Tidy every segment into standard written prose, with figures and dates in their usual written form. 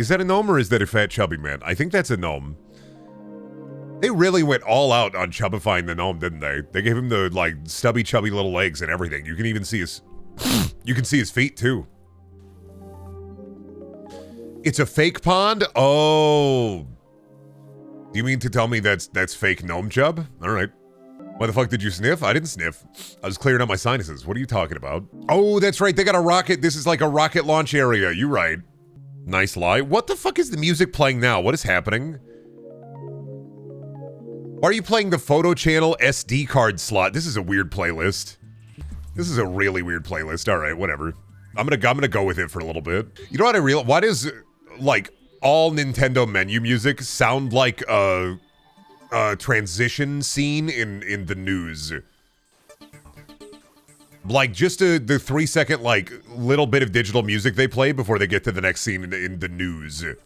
Is that a gnome or is that a fat chubby man? I think that's a gnome. They really went all out on chubbifying the gnome, didn't they? They gave him the, like, stubby, chubby little legs and everything. You can even see his... you can see his feet, too. It's a fake pond? Oh. Do you mean to tell me that's fake gnome chub? All right. Why the fuck did you sniff? I didn't sniff. I was clearing out my sinuses. What are you talking about? Oh, that's right. They got a rocket. This is like a rocket launch area. You right. Nice lie. What the fuck is the music playing now? What is happening? Why are you playing the photo channel SD card slot? This is a weird playlist. This is a really weird playlist. All right, whatever. I'm gonna go with it for a little bit. You know what I realize? Why does like all Nintendo menu music sound like a transition scene in the news? Like just the 3-second like little bit of digital music they play before they get to the next scene in the news. Did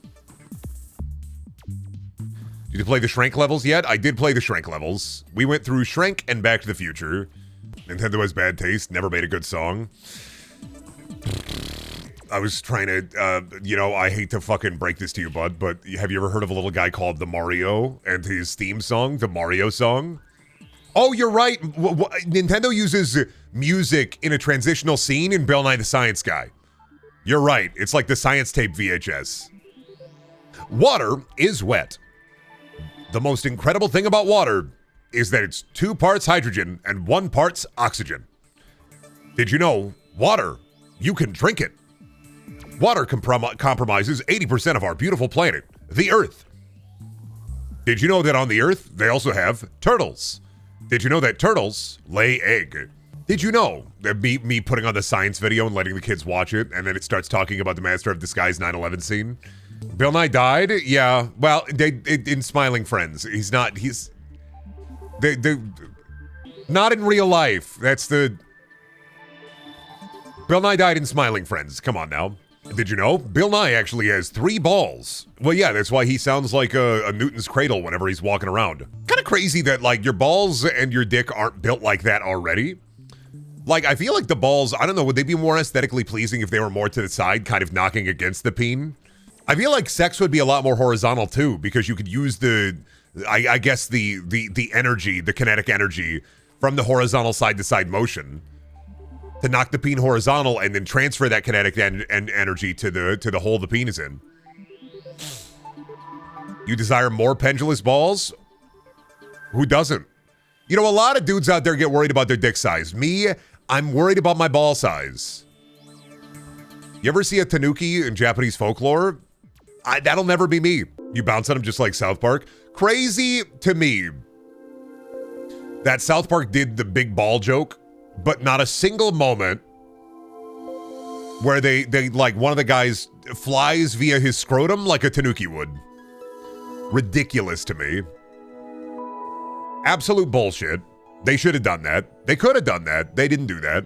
you play the Shrek levels yet? I did play the Shrek levels. We went through Shrek and Back to the Future. Nintendo has bad taste, never made a good song. I was trying to, you know, I hate to fucking break this to you, bud, but have you ever heard of a little guy called the Mario and his theme song, the Mario song? Oh, you're right. Nintendo uses music in a transitional scene in Bill Nye the Science Guy. You're right. It's like the science tape VHS. Water is wet. The most incredible thing about water is that it's 2 parts hydrogen and 1 part oxygen. Did you know water, you can drink it? Water compromises 80% of our beautiful planet, the Earth. Did you know that on the Earth, they also have turtles? Did you know that turtles lay egg? Did you know that me putting on the science video and letting the kids watch it, and then it starts talking about the Master of Disguise 9/11 scene? Bill Nye died? Yeah. Well, in Smiling Friends. He's not, not in real life. That's the... Bill Nye died in Smiling Friends. Come on now. Did you know? Bill Nye actually has 3 balls. Well, yeah, that's why he sounds like a Newton's cradle whenever he's walking around. Kind of crazy that, like, your balls and your dick aren't built like that already. Like, I feel like the balls, I don't know, would they be more aesthetically pleasing if they were more to the side, kind of knocking against the peen? I feel like sex would be a lot more horizontal, too, because you could use the, I guess, the energy, the kinetic energy from the horizontal side-to-side motion to knock the peen horizontal and then transfer that kinetic energy to the hole the peen is in. You desire more pendulous balls? Who doesn't? You know, a lot of dudes out there get worried about their dick size. Me, I'm worried about my ball size. You ever see a tanuki in Japanese folklore? That'll never be me. You bounce on them just like South Park. Crazy to me that South Park did the big ball joke, but not a single moment where they like one of the guys flies via his scrotum like a tanuki would. Ridiculous to me. Absolute bullshit. They should have done that. They could have done that. They didn't do that.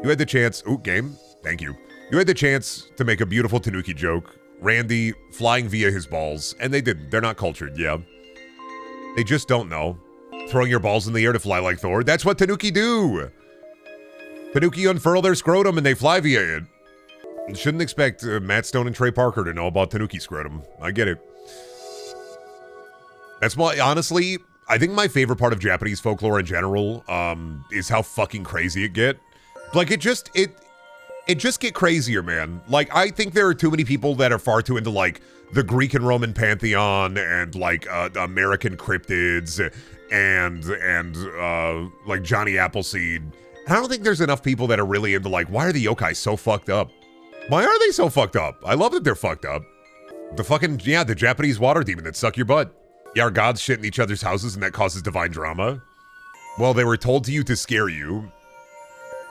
You had the chance. Ooh, game. Thank you. You had the chance to make a beautiful tanuki joke. Randy flying via his balls, and they didn't. They're not cultured, yeah. They just don't know. Throwing your balls in the air to fly like Thor. That's what tanuki do. Tanuki unfurl their scrotum and they fly via it. You shouldn't expect Matt Stone and Trey Parker to know about tanuki scrotum. I get it. That's why, honestly, I think my favorite part of Japanese folklore in general is how fucking crazy it get. Like, it just get crazier, man. Like, I think there are too many people that are far too into, like, the Greek and Roman pantheon and, like, American cryptids and like, Johnny Appleseed. And I don't think there's enough people that are really into, like, why are the yokai so fucked up? Why are they so fucked up? I love that they're fucked up. The fucking, yeah, the Japanese water demon that suck your butt. Yeah, our gods shit in each other's houses and that causes divine drama. Well, they were told to you to scare you.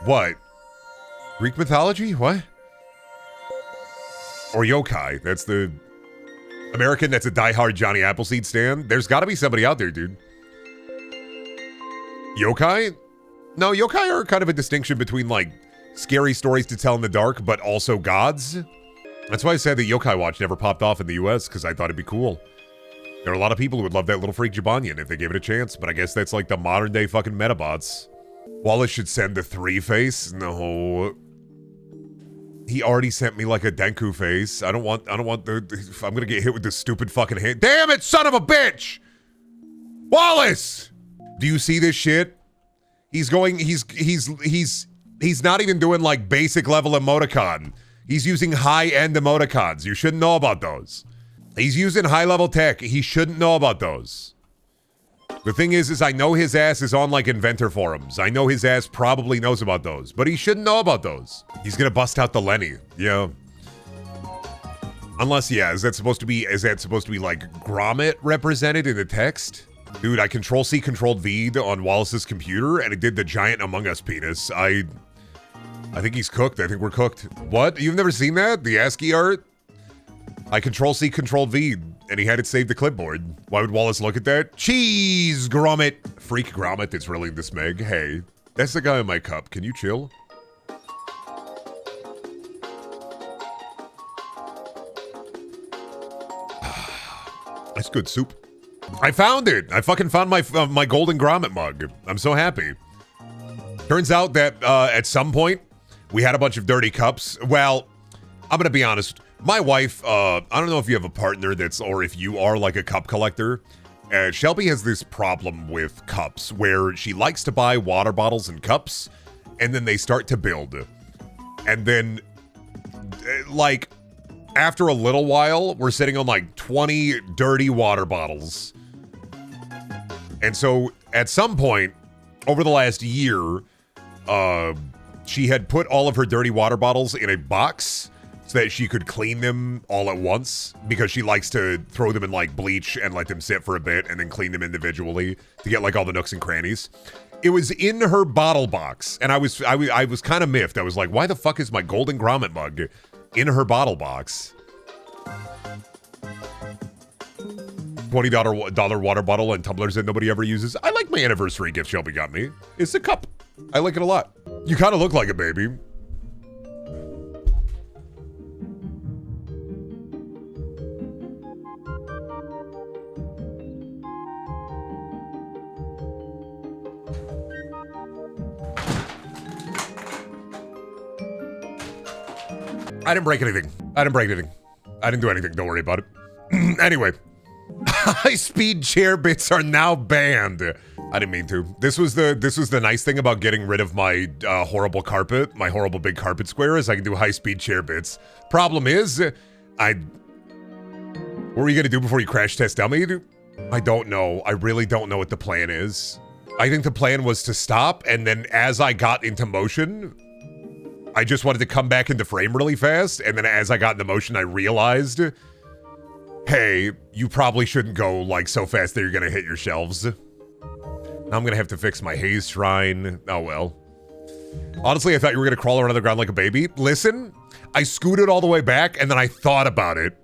What? Greek mythology? What? Or yokai. That's the American that's a diehard Johnny Appleseed stan. There's gotta be somebody out there, dude. Yokai? No, yokai are kind of a distinction between, like, scary stories to tell in the dark, but also gods. That's why I said the Yokai Watch never popped off in the US, because I thought it'd be cool. There are a lot of people who would love that little freak Jabanian if they gave it a chance, but I guess that's like the modern day fucking Metabots. Wallace should send the 3-face? No. He already sent me like a Denku face. I don't want the, I'm gonna get hit with this stupid fucking hand. Damn it, son of a bitch! Wallace! Do you see this shit? He's going, he's not even doing like basic level emoticon. He's using high-end emoticons. You shouldn't know about those. He's using high-level tech. He shouldn't know about those. The thing is I know his ass is on like inventor forums. I know his ass probably knows about those, but he shouldn't know about those. He's gonna bust out the Lenny. Yeah. Unless, yeah, is that supposed to be like Grommet represented in the text? Dude, I Control-C, Control-V'd on Wallace's computer, and it did the giant Among Us penis. I think he's cooked. I think we're cooked. What? You've never seen that? The ASCII art? I Control-C, Control-V'd, and he had it saved to clipboard. Why would Wallace look at that? Cheese, Grommet. Freak Grommet that's really into Smeg. Hey, that's the guy in my cup. Can you chill? That's good soup. I found it. I fucking found my golden grommet mug. I'm so happy. Turns out that at some point we had a bunch of dirty cups. Well, I'm gonna be honest. My wife, I don't know if you have a partner or if you are like a cup collector. Shelby has this problem with cups where she likes to buy water bottles and cups, and then they start to build. And then, like, after a little while, we're sitting on like 20 dirty water bottles. And so at some point over the last year, she had put all of her dirty water bottles in a box so that she could clean them all at once, because she likes to throw them in like bleach and let them sit for a bit and then clean them individually to get like all the nooks and crannies. It was in her bottle box, and I was kind of miffed. I was like, why the fuck is my golden grommet mug in her bottle box? $20 water bottle and tumblers that nobody ever uses. I like my anniversary gift Shelby got me. It's a cup. I like it a lot. You kind of look like a baby. I didn't break anything. I didn't do anything. Don't worry about it. Anyway. High-speed chair bits are now banned. I didn't mean to. This was the nice thing about getting rid of my horrible carpet, my horrible big carpet square, is I can do high-speed chair bits. Problem is, what were you gonna do before you crash test dummy? I don't know. I really don't know what the plan is. I think the plan was to stop, and then as I got into motion, I just wanted to come back into frame really fast, and then as I got into motion, I realized, hey, you probably shouldn't go like so fast that you're gonna hit your shelves. Now I'm gonna have to fix my haze shrine. Oh well. Honestly, I thought you were gonna crawl around the ground like a baby. Listen, I scooted all the way back and then I thought about it.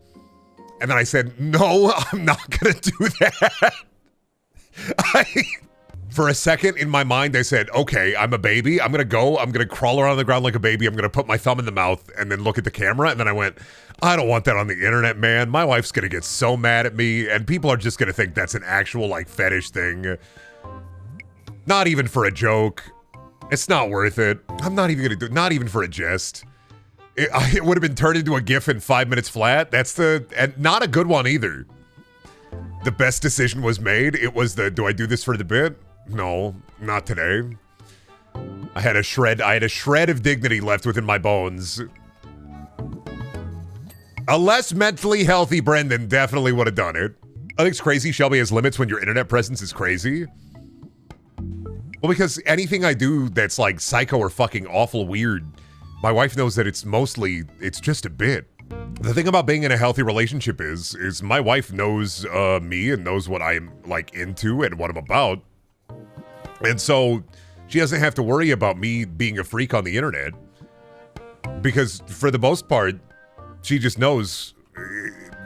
And then I said, no, I'm not gonna do that. For a second in my mind, I said, okay, I'm a baby. I'm gonna crawl around the ground like a baby. I'm gonna put my thumb in the mouth and then look at the camera. And then I went, I don't want that on the internet, man. My wife's gonna get so mad at me and people are just gonna think that's an actual like fetish thing. Not even for a joke. It's not worth it. I'm not even gonna do it, not even for a jest. It would have been turned into a GIF in 5 minutes flat. And not a good one either. The best decision was made. It was do I do this for the bit? No, not today. I had a shred of dignity left within my bones. A less mentally healthy Brendan definitely would have done it. I think it's crazy Shelby has limits when your internet presence is crazy. Well, because anything I do that's like psycho or fucking awful weird, my wife knows that it's just a bit. The thing about being in a healthy relationship is my wife knows me and knows what I'm like into and what I'm about. And so she doesn't have to worry about me being a freak on the internet, because for the most part, she just knows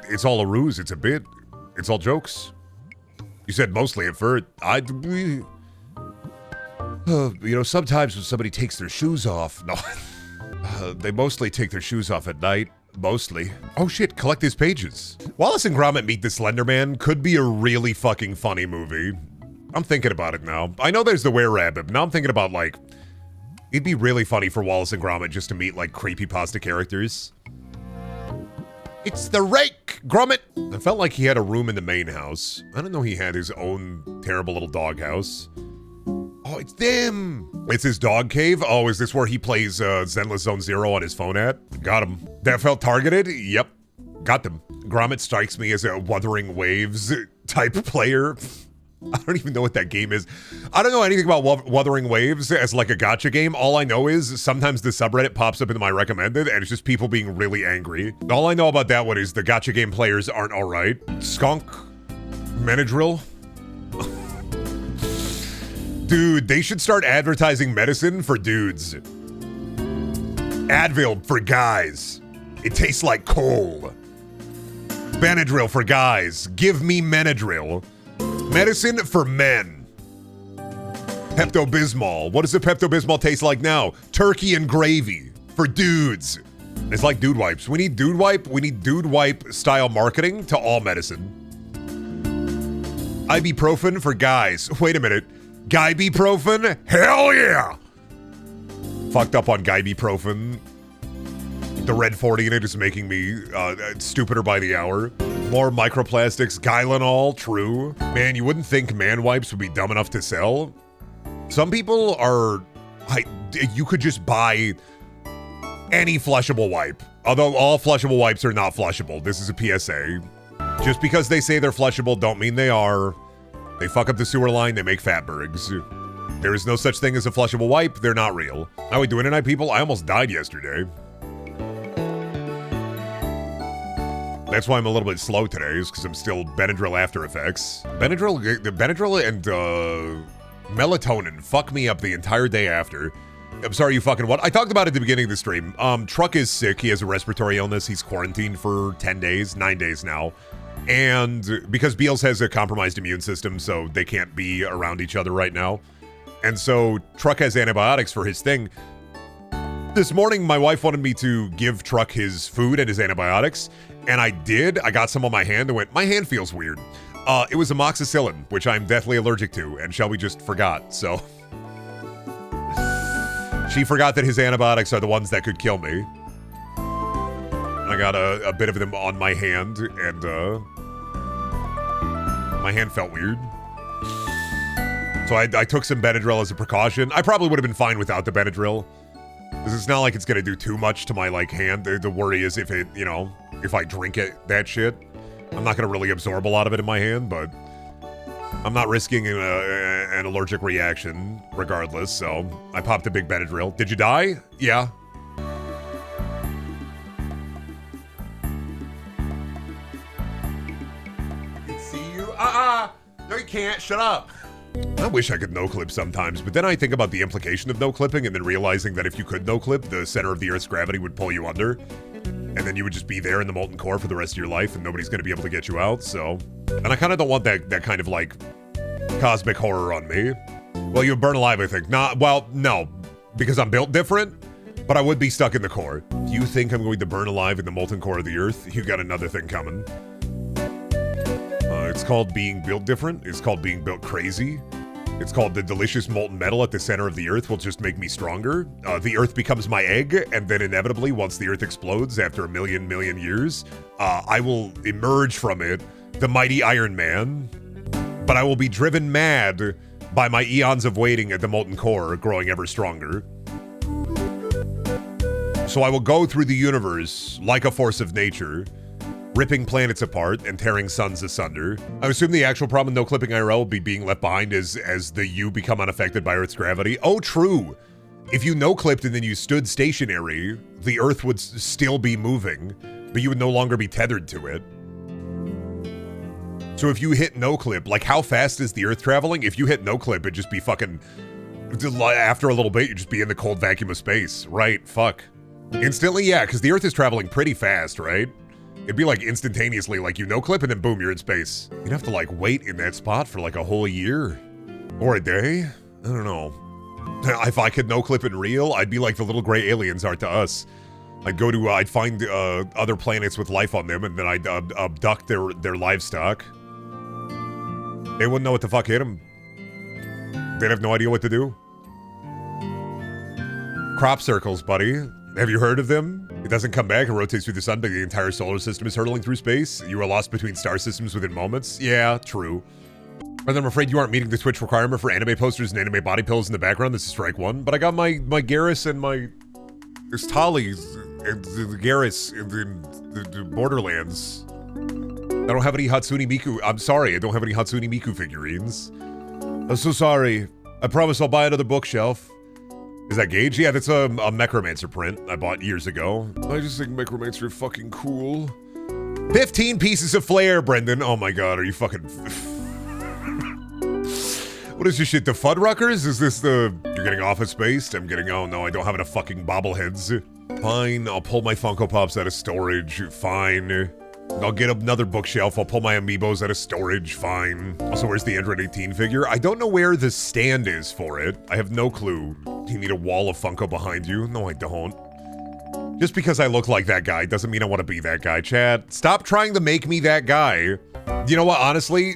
it's all a ruse. It's a bit. It's all jokes. You said mostly at first. You know, sometimes when somebody takes their shoes off, no, they mostly take their shoes off at night. Mostly. Oh shit, collect his pages. Wallace and Gromit Meet the Slender Man could be a really fucking funny movie. I'm thinking about it now. I know there's the Were-Rabbit, but now I'm thinking about like It'd be really funny for Wallace and Gromit just to meet like creepypasta characters. It's the rake, Gromit! I felt like he had a room in the main house. I didn't know he had his own terrible little dog house. Oh, it's them! It's his dog cave? Oh, is this where he plays Zenless Zone Zero on his phone at? Got him. That felt targeted? Yep. Got them. Gromit strikes me as a Wuthering Waves type player. I don't even know what that game is. I don't know anything about Wuthering Waves as like a gacha game. All I know is sometimes the subreddit pops up into my recommended and it's just people being really angry. All I know about that one is the gacha game players aren't alright. Skunk. Menadrill. Dude, they should start advertising medicine for dudes. Advil for guys. It tastes like coal. Benadryl for guys. Give me Menadryl. Medicine for men. Pepto-Bismol. What does the Pepto-Bismol taste like now? Turkey and gravy for dudes. It's like dude wipes. We need dude wipe. We need dude wipe style marketing to all medicine. Ibuprofen for guys. Wait a minute. Guybuprofen? Hell yeah! Fucked up on Guybuprofen. The red 40 in it is making me stupider by the hour. More microplastics. Gylenol, true. Man, you wouldn't think man wipes would be dumb enough to sell. Some people are... you could just buy any flushable wipe. Although all flushable wipes are not flushable. This is a PSA. Just because they say they're flushable don't mean they are. They fuck up the sewer line, they make fatbergs. There is no such thing as a flushable wipe, they're not real. How we doing tonight, people? I almost died yesterday. That's why I'm a little bit slow today, is because I'm still Benadryl after effects. Benadryl and melatonin fuck me up the entire day after. I'm sorry, you fucking what? I talked about it at the beginning of the stream. Truck is sick, he has a respiratory illness, he's quarantined for 10 days, 9 days now. And because Beals has a compromised immune system, so they can't be around each other right now. And so Truck has antibiotics for his thing. This morning, my wife wanted me to give Truck his food and his antibiotics. And I did. I got some on my hand and went, my hand feels weird. It was amoxicillin, which I'm deathly allergic to, and Shelby just forgot, so. She forgot that his antibiotics are the ones that could kill me. I got a bit of them on my hand, and my hand felt weird. So I took some Benadryl as a precaution. I probably would have been fine without the Benadryl, because it's not like it's gonna do too much to my like hand. The worry is if it, you know, if I drink it, that shit, I'm not gonna really absorb a lot of it in my hand, but I'm not risking an allergic reaction regardless, so I popped a big Benadryl. Did you die? Yeah. No, you can't. Shut up. I wish I could no-clip sometimes, but then I think about the implication of no-clipping and then realizing that if you could no-clip, the center of the Earth's gravity would pull you under, and then you would just be there in the molten core for the rest of your life and nobody's going to be able to get you out, so. And I kind of don't want that kind of, like, cosmic horror on me. Well, you would burn alive, I think. Well, no, because I'm built different, but I would be stuck in the core. Do you think I'm going to burn alive in the molten core of the Earth? You got another thing coming. It's called being built different. It's called being built crazy. It's called the delicious molten metal at the center of the Earth will just make me stronger. The Earth becomes my egg, and then inevitably, once the Earth explodes after a million years, I will emerge from it, the mighty Iron Man. But I will be driven mad by my eons of waiting at the molten core, growing ever stronger. So I will go through the universe like a force of nature, ripping planets apart and tearing suns asunder. I assume the actual problem with no-clipping IRL will be being left behind as the you become unaffected by Earth's gravity. Oh, true. If you no-clipped and then you stood stationary, the Earth would still be moving, but you would no longer be tethered to it. So if you hit no-clip, like how fast is the Earth traveling? If you hit no-clip, it'd just be fucking... After a little bit, you'd just be in the cold vacuum of space. Right, fuck. Instantly, yeah, because the Earth is traveling pretty fast, right? It'd be like instantaneously, like you no-clip and then boom, you're in space. You'd have to like wait in that spot for like a whole year. Or a day? I don't know. If I could no-clip in real, I'd be like the little gray aliens are to us. I'd find other planets with life on them and then I'd abduct their livestock. They wouldn't know what the fuck hit them. They'd have no idea what to do. Crop circles, buddy. Have you heard of them? It doesn't come back, it rotates through the sun, but the entire solar system is hurtling through space. You are lost between star systems within moments. Yeah, true. But I'm afraid you aren't meeting the Twitch requirement for anime posters and anime body pills in the background. This is strike one. But I got my Garrus and my... There's Tollies and the Garrus in the Borderlands. I don't have any Hatsune Miku. I'm sorry, I don't have any Hatsune Miku figurines. I'm so sorry. I promise I'll buy another bookshelf. Is that Gage? Yeah, that's a Mechromancer print I bought years ago. I just think Mechromancer are fucking cool. 15 pieces of flair, Brendan. Oh my god, are you fucking... What is this shit, the Fuddruckers? Is this the... You're getting Office Spaced? I'm getting... Oh no, I don't have enough fucking bobbleheads. Fine, I'll pull my Funko Pops out of storage. Fine. I'll get another bookshelf. I'll pull my Amiibos out of storage. Fine. Also, where's the Android 18 figure? I don't know where the stand is for it. I have no clue. Do you need a wall of Funko behind you? No, I don't. Just because I look like that guy doesn't mean I want to be that guy, Chad. Stop trying to make me that guy. You know what, honestly?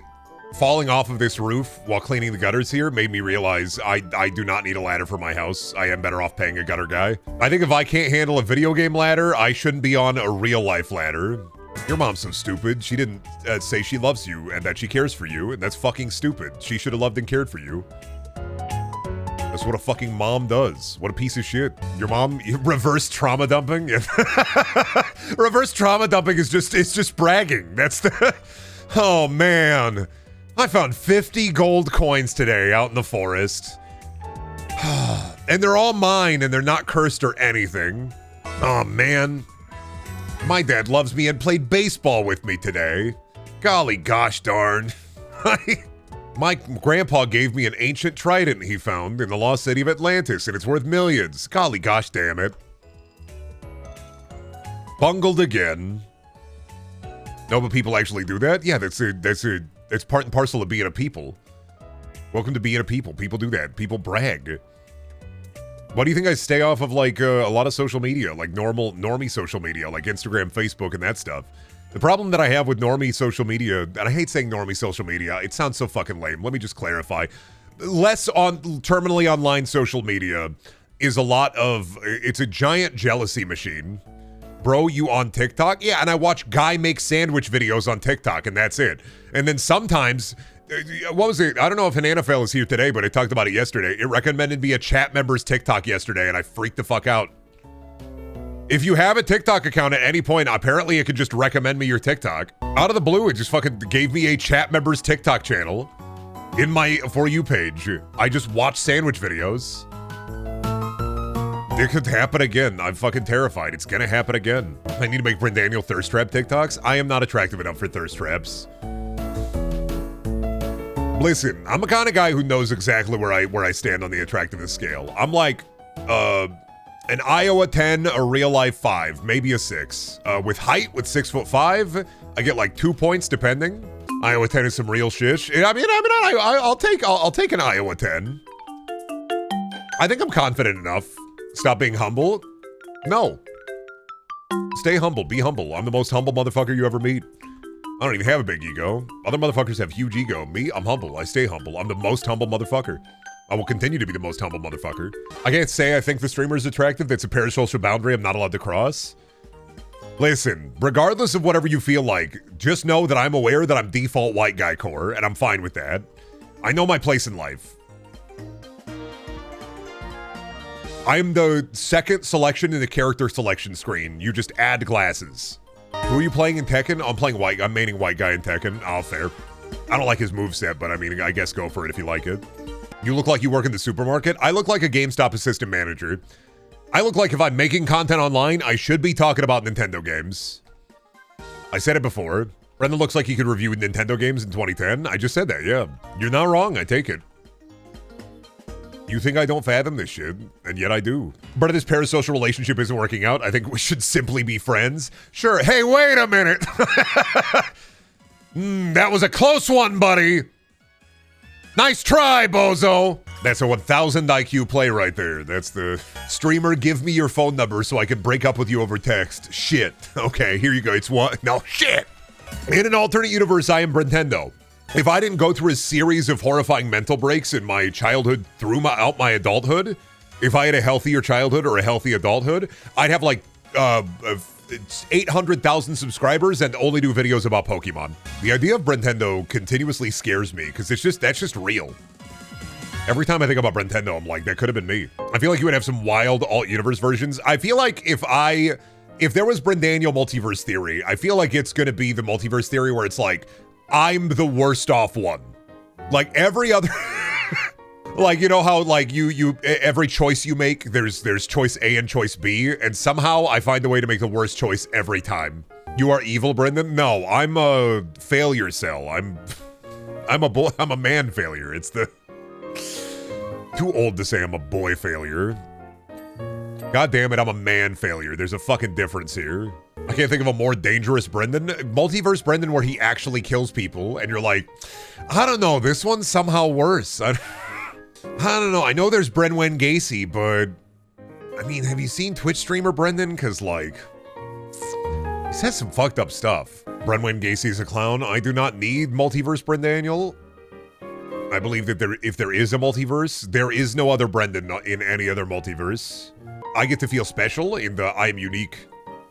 Falling off of this roof while cleaning the gutters here made me realize I do not need a ladder for my house. I am better off paying a gutter guy. I think if I can't handle a video game ladder, I shouldn't be on a real life ladder. Your mom's so stupid. She didn't say she loves you and that she cares for you, and that's fucking stupid. She should have loved and cared for you. That's what a fucking mom does. What a piece of shit. Your mom, reverse trauma dumping? Reverse trauma dumping is just bragging. That's the... Oh, man. I found 50 gold coins today out in the forest. And they're all mine, and they're not cursed or anything. Oh, man. My dad loves me and played baseball with me today. Golly gosh darn. My grandpa gave me an ancient trident he found in the lost city of Atlantis, and it's worth millions. Golly gosh damn it. Bungled again. No, but people actually do that? Yeah, that's part and parcel of being a people. Welcome to being a people. People do that. People brag. Why do you think I stay off of, like, a lot of social media? Like, normie social media, like Instagram, Facebook, and that stuff. The problem that I have with normie social media, and I hate saying normie social media, it sounds so fucking lame. Let me just clarify. Less on terminally online social media is a lot of, it's a giant jealousy machine. Bro, you on TikTok? Yeah, and I watch guy make sandwich videos on TikTok, and that's it. And then sometimes... What was it? I don't know if Ananafel is here today, but I talked about it yesterday. It recommended me a chat member's TikTok yesterday, and I freaked the fuck out. If you have a TikTok account at any point, apparently it could just recommend me your TikTok. Out of the blue, it just fucking gave me a chat member's TikTok channel in my For You page. I just watch sandwich videos. It could happen again. I'm fucking terrified. It's gonna happen again. I need to make Brendaniel thirst trap TikToks. I am not attractive enough for thirst traps. Listen, I'm the kind of guy who knows exactly where I stand on the attractiveness scale. I'm like, an Iowa 10, a real life 5, maybe a 6. With height, with 6'5", I get like 2 points depending. Iowa 10 is some real shish. I'll take an Iowa 10. I think I'm confident enough. Stop being humble. No. Stay humble. Be humble. I'm the most humble motherfucker you ever meet. I don't even have a big ego. Other motherfuckers have huge ego. Me, I'm humble. I stay humble. I'm the most humble motherfucker. I will continue to be the most humble motherfucker. I can't say I think the streamer is attractive. That's a parasocial boundary I'm not allowed to cross. Listen, regardless of whatever you feel like, just know that I'm aware that I'm default white guy core, and I'm fine with that. I know my place in life. I'm the second selection in the character selection screen. You just add glasses. Who are you playing in Tekken? I'm playing white. I'm maining white guy in Tekken. Oh, fair. I don't like his moveset, but I mean, I guess go for it if you like it. You look like you work in the supermarket. I look like a GameStop assistant manager. I look like if I'm making content online, I should be talking about Nintendo games. I said it before. Brendan looks like he could review Nintendo games in 2010. I just said that, yeah. You're not wrong, I take it. You think I don't fathom this shit, and yet I do. But this parasocial relationship isn't working out. I think we should simply be friends. Sure, hey, wait a minute. That was a close one, buddy. Nice try, bozo. That's a 1000 IQ play right there. That's the streamer, give me your phone number so I can break up with you over text. Shit. Okay, here you go. It's one. No, shit. In an alternate universe, I am Brentendo. If I didn't go through a series of horrifying mental breaks in my childhood through out my adulthood, If I had a healthier childhood or a healthy adulthood, I'd have like 800,000 subscribers and only do videos about Pokemon. The idea of Brendaniel continuously scares me because that's just real. Every time I think about Brendaniel, I'm like, that could have been me. I feel like you would have some wild alt-universe versions. I feel like if there was Brendaniel multiverse theory, I feel like it's gonna be the multiverse theory where it's like, I'm the worst off one. Like every other, like, you know how like every choice you make, there's choice A and choice B, and somehow I find a way to make the worst choice every time. You are evil, Brendan? No, I'm a failure cell. I'm a man failure. It's the, too old to say I'm a boy failure. God damn it, I'm a man failure. There's a fucking difference here. I can't think of a more dangerous Brendan. Multiverse Brendan where he actually kills people and you're like, I don't know, this one's somehow worse. I don't know. I know there's Brenwen Gacy, but I mean, have you seen Twitch streamer Brendan? Because like, he says some fucked up stuff. Brenwen Gacy's a clown. I do not need multiverse Brendaniel. I believe that if there is a multiverse, there is no other Brendan in any other multiverse. I get to feel special in the I am unique.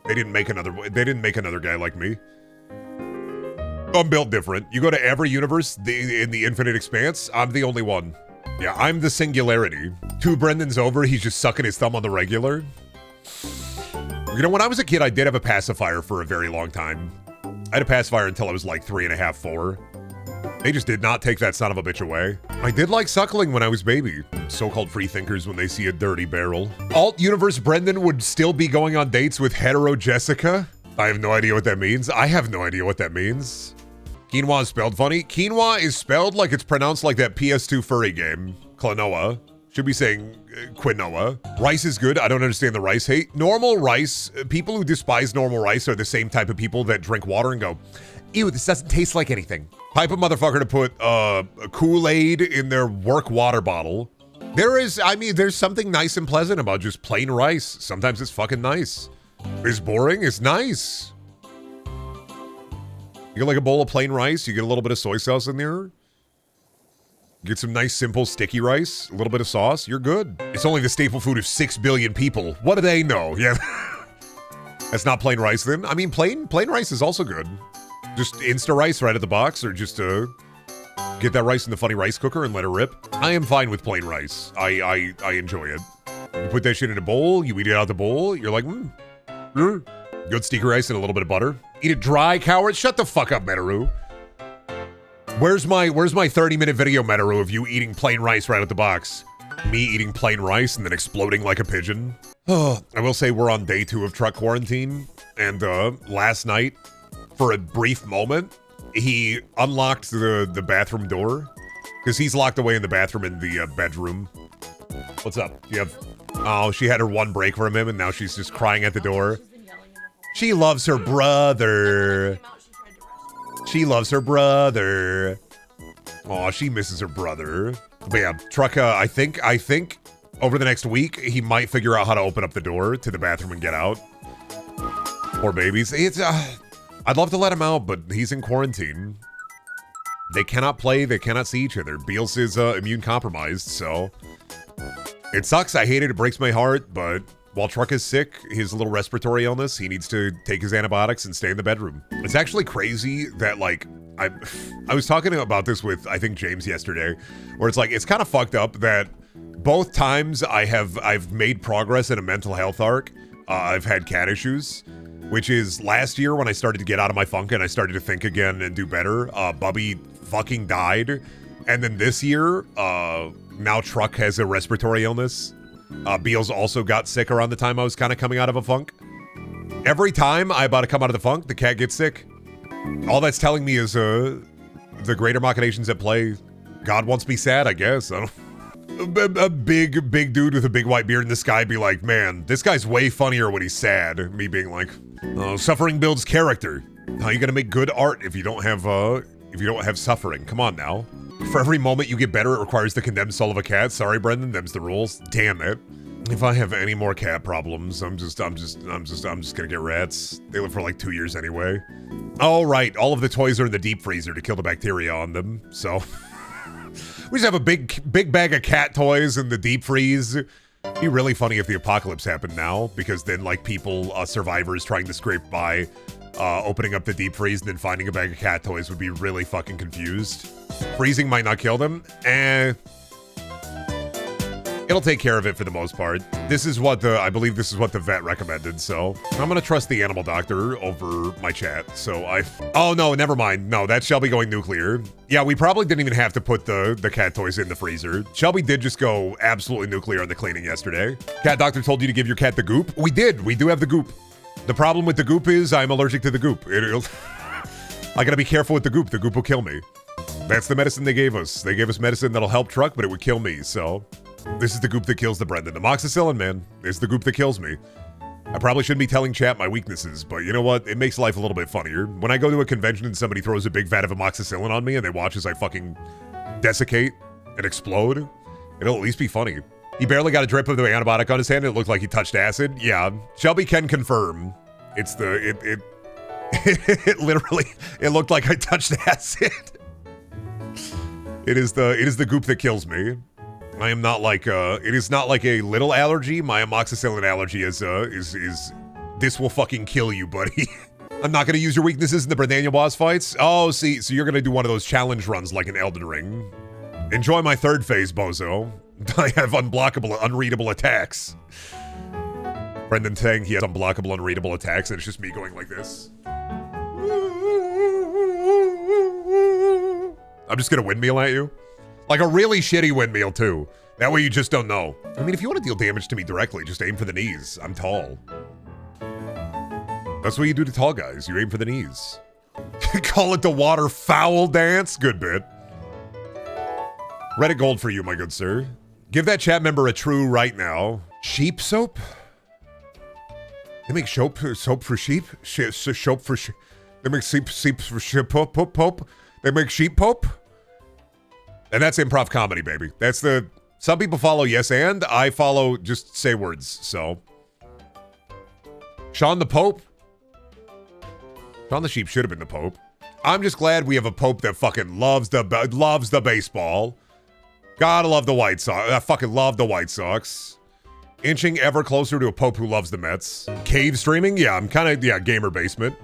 They didn't make another guy like me. I'm built different. You go to every universe in the infinite expanse, I'm the only one. Yeah, I'm the singularity. 2 Brendans over, he's just sucking his thumb on the regular. You know, when I was a kid, I did have a pacifier for a very long time. I had a pacifier until I was like 3.5, 4. They just did not take that son of a bitch away. I did like suckling when I was baby. So-called free thinkers when they see a dirty barrel. Alt-universe Brendan would still be going on dates with hetero Jessica? I have no idea what that means. I have no idea what that means. Quinoa is spelled funny. Quinoa is spelled like it's pronounced like that PS2 furry game. Klonoa. Should be saying quinoa. Rice is good. I don't understand the rice hate. Normal rice, people who despise normal rice are the same type of people that drink water and go, ew, this doesn't taste like anything. Type of motherfucker to put a Kool-Aid in their work water bottle. There's something nice and pleasant about just plain rice. Sometimes it's fucking nice. It's boring, it's nice. You get like a bowl of plain rice, you get a little bit of soy sauce in there. Get some nice, simple, sticky rice, a little bit of sauce, you're good. It's only the staple food of 6 billion people. What do they know? Yeah. That's not plain rice then. I mean, plain rice is also good. Just Insta rice right at the box, or just get that rice in the funny rice cooker and let it rip. I am fine with plain rice. I enjoy it. You put that shit in a bowl, you eat it out the bowl, you're like, good sticky rice and a little bit of butter. Eat it dry, coward. Shut the fuck up, Metaru. Where's my 30-minute video, Metaru, of you eating plain rice right out the box? Me eating plain rice and then exploding like a pigeon. I will say we're on day 2 of truck quarantine, and last night, for a brief moment, he unlocked the bathroom door because he's locked away in the bathroom in the bedroom. What's up? Oh, she had her one break from him and now she's just crying at the door. She loves her brother. She loves her brother. Oh, she misses her brother. But yeah, Trucka, I think over the next week, he might figure out how to open up the door to the bathroom and get out. Poor babies. I'd love to let him out, but he's in quarantine. They cannot play, they cannot see each other. Beals is immune compromised, so it sucks. I hate it. It breaks my heart, but while Truck is sick, his little respiratory illness, he needs to take his antibiotics and stay in the bedroom. It's actually crazy that, like, I was talking about this with, I think, James yesterday, where it's like, it's kind of fucked up that both times I've made progress in a mental health arc, I've had cat issues, which is last year when I started to get out of my funk and I started to think again and do better. Bubby fucking died. And then this year, now Truck has a respiratory illness. Beals also got sick around the time I was kind of coming out of a funk. Every time I about to come out of the funk, the cat gets sick. All that's telling me is the greater machinations at play. God wants me sad, I guess. I don't. A big dude with a big white beard in the sky be like, man, this guy's way funnier when he's sad. Me being like, suffering builds character. How are you gonna make good art if you don't have suffering? Come on now. For every moment you get better, it requires the condemned soul of a cat. Sorry, Brendan, them's the rules. Damn it. If I have any more cat problems, I'm just gonna get rats. They live for like 2 years anyway. Oh right, all of the toys are in the deep freezer to kill the bacteria on them. So we just have a big bag of cat toys in the deep freeze. It'd be really funny if the apocalypse happened now, because then like people, survivors trying to scrape by, opening up the deep freeze and then finding a bag of cat toys would be really fucking confused. Freezing might not kill them. It'll take care of it for the most part. This is what I believe this is what the vet recommended, so I'm gonna trust the animal doctor over my chat. So oh no, never mind. No, that's Shelby going nuclear. Yeah, we probably didn't even have to put the cat toys in the freezer. Shelby did just go absolutely nuclear on the cleaning yesterday. Cat doctor told you to give your cat the goop. We did, we do have the goop. The problem with the goop is I'm allergic to the goop. I gotta be careful with the goop. The goop will kill me. That's the medicine they gave us. They gave us medicine that'll help Truck, but it would kill me, so. This is the goop that kills the Brendan. Amoxicillin, man, is the goop that kills me. I probably shouldn't be telling chat my weaknesses, but you know what? It makes life a little bit funnier. When I go to a convention and somebody throws a big vat of amoxicillin on me and they watch as I fucking desiccate and explode, it'll at least be funny. He barely got a drip of the antibiotic on his hand. It looked like he touched acid. Yeah, Shelby can confirm. It's it literally, it looked like I touched acid. It is the goop that kills me. I am not like, it is not like a little allergy. My amoxicillin allergy is this will fucking kill you, buddy. I'm not gonna use your weaknesses in the Brendaniel boss fights. Oh, see, so you're gonna do one of those challenge runs like in Elden Ring. Enjoy my third phase, bozo. I have unblockable, unreadable attacks. Brendan saying he has unblockable, unreadable attacks, and it's just me going like this. I'm just gonna windmill at you. Like a really shitty windmill, too. That way you just don't know. I mean, if you want to deal damage to me directly, just aim for the knees. I'm tall. That's what you do to tall guys. You aim for the knees. Call it the water foul dance. Good bit. Reddit gold for you, my good sir. Give that chat member a true right now. Sheep soap? They make soap for sheep? Soap for sheep. They make sheep for sheep pope. They make sheep pope? And that's improv comedy, baby. That's some people follow yes and, I follow just say words, so. Sean the Pope? Sean the Sheep should have been the Pope. I'm just glad we have a Pope that fucking loves the baseball. Gotta love the White Sox. I fucking love the White Sox. Inching ever closer to a Pope who loves the Mets. Cave streaming? Yeah, I'm kind of, yeah, gamer basement.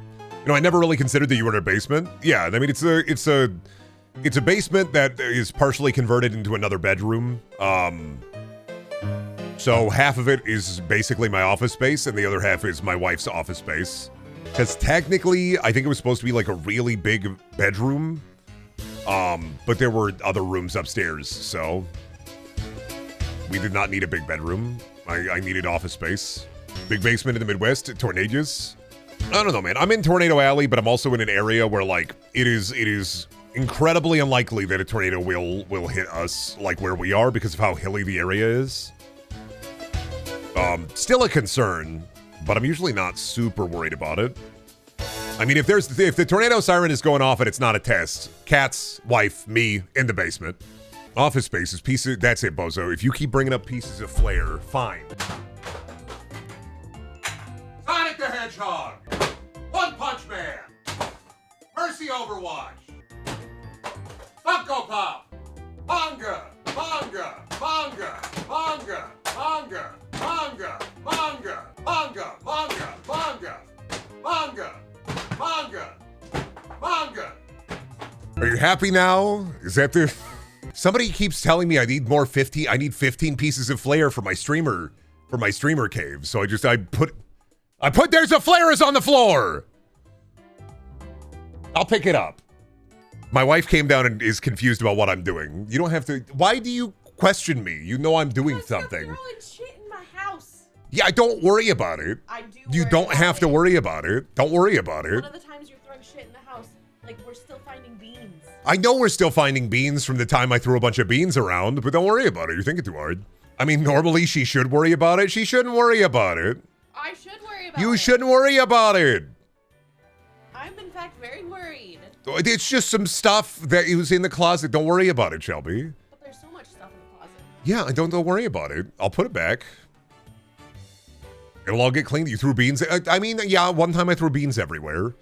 You know, I never really considered that you were in a basement. Yeah, I mean, it's a basement that is partially converted into another bedroom. So half of it is basically my office space, and the other half is my wife's office space. Because technically, I think it was supposed to be like a really big bedroom. But there were other rooms upstairs, so we did not need a big bedroom. I needed office space. Big basement in the Midwest, tornadoes. I don't know, man. I'm in Tornado Alley, but I'm also in an area where, like, it is incredibly unlikely that a tornado will hit us, like, where we are because of how hilly the area is. Still a concern, but I'm usually not super worried about it. I mean, if the tornado siren is going off and it's not a test, cats, wife, me, in the basement. Office space is pieces, that's it, bozo. If you keep bringing up pieces of flair, fine. Sonic the Hedgehog! One Punch Man! Mercy Overwatch! Funko Pop! Manga! Manga! Manga! Manga! Manga! Manga! Manga! Manga! Manga! Manga! Manga! Manga! Manga! Are you happy now? Is that the... Somebody keeps telling me I need 15 pieces of flair for my streamer cave. So I put there's a flare is on the floor. I'll pick it up. My wife came down and is confused about what I'm doing. You don't have to. Why do you question me? You know I'm doing something. Throwing shit in my house. Yeah, don't worry about it. I do. You don't have to worry about it. Don't worry about it. One of the times you're throwing shit in the house, like we're still finding beans. I know we're still finding beans from the time I threw a bunch of beans around, but don't worry about it. You're thinking too hard. I mean, normally she should worry about it. She shouldn't worry about it. I should worry about it. You shouldn't worry about it. I'm in fact very worried. It's just some stuff that was in the closet. Don't worry about it, Shelby. But there's so much stuff in the closet. Yeah, don't worry about it. I'll put it back. It'll all get cleaned. You threw beans. I mean, yeah, one time I threw beans everywhere.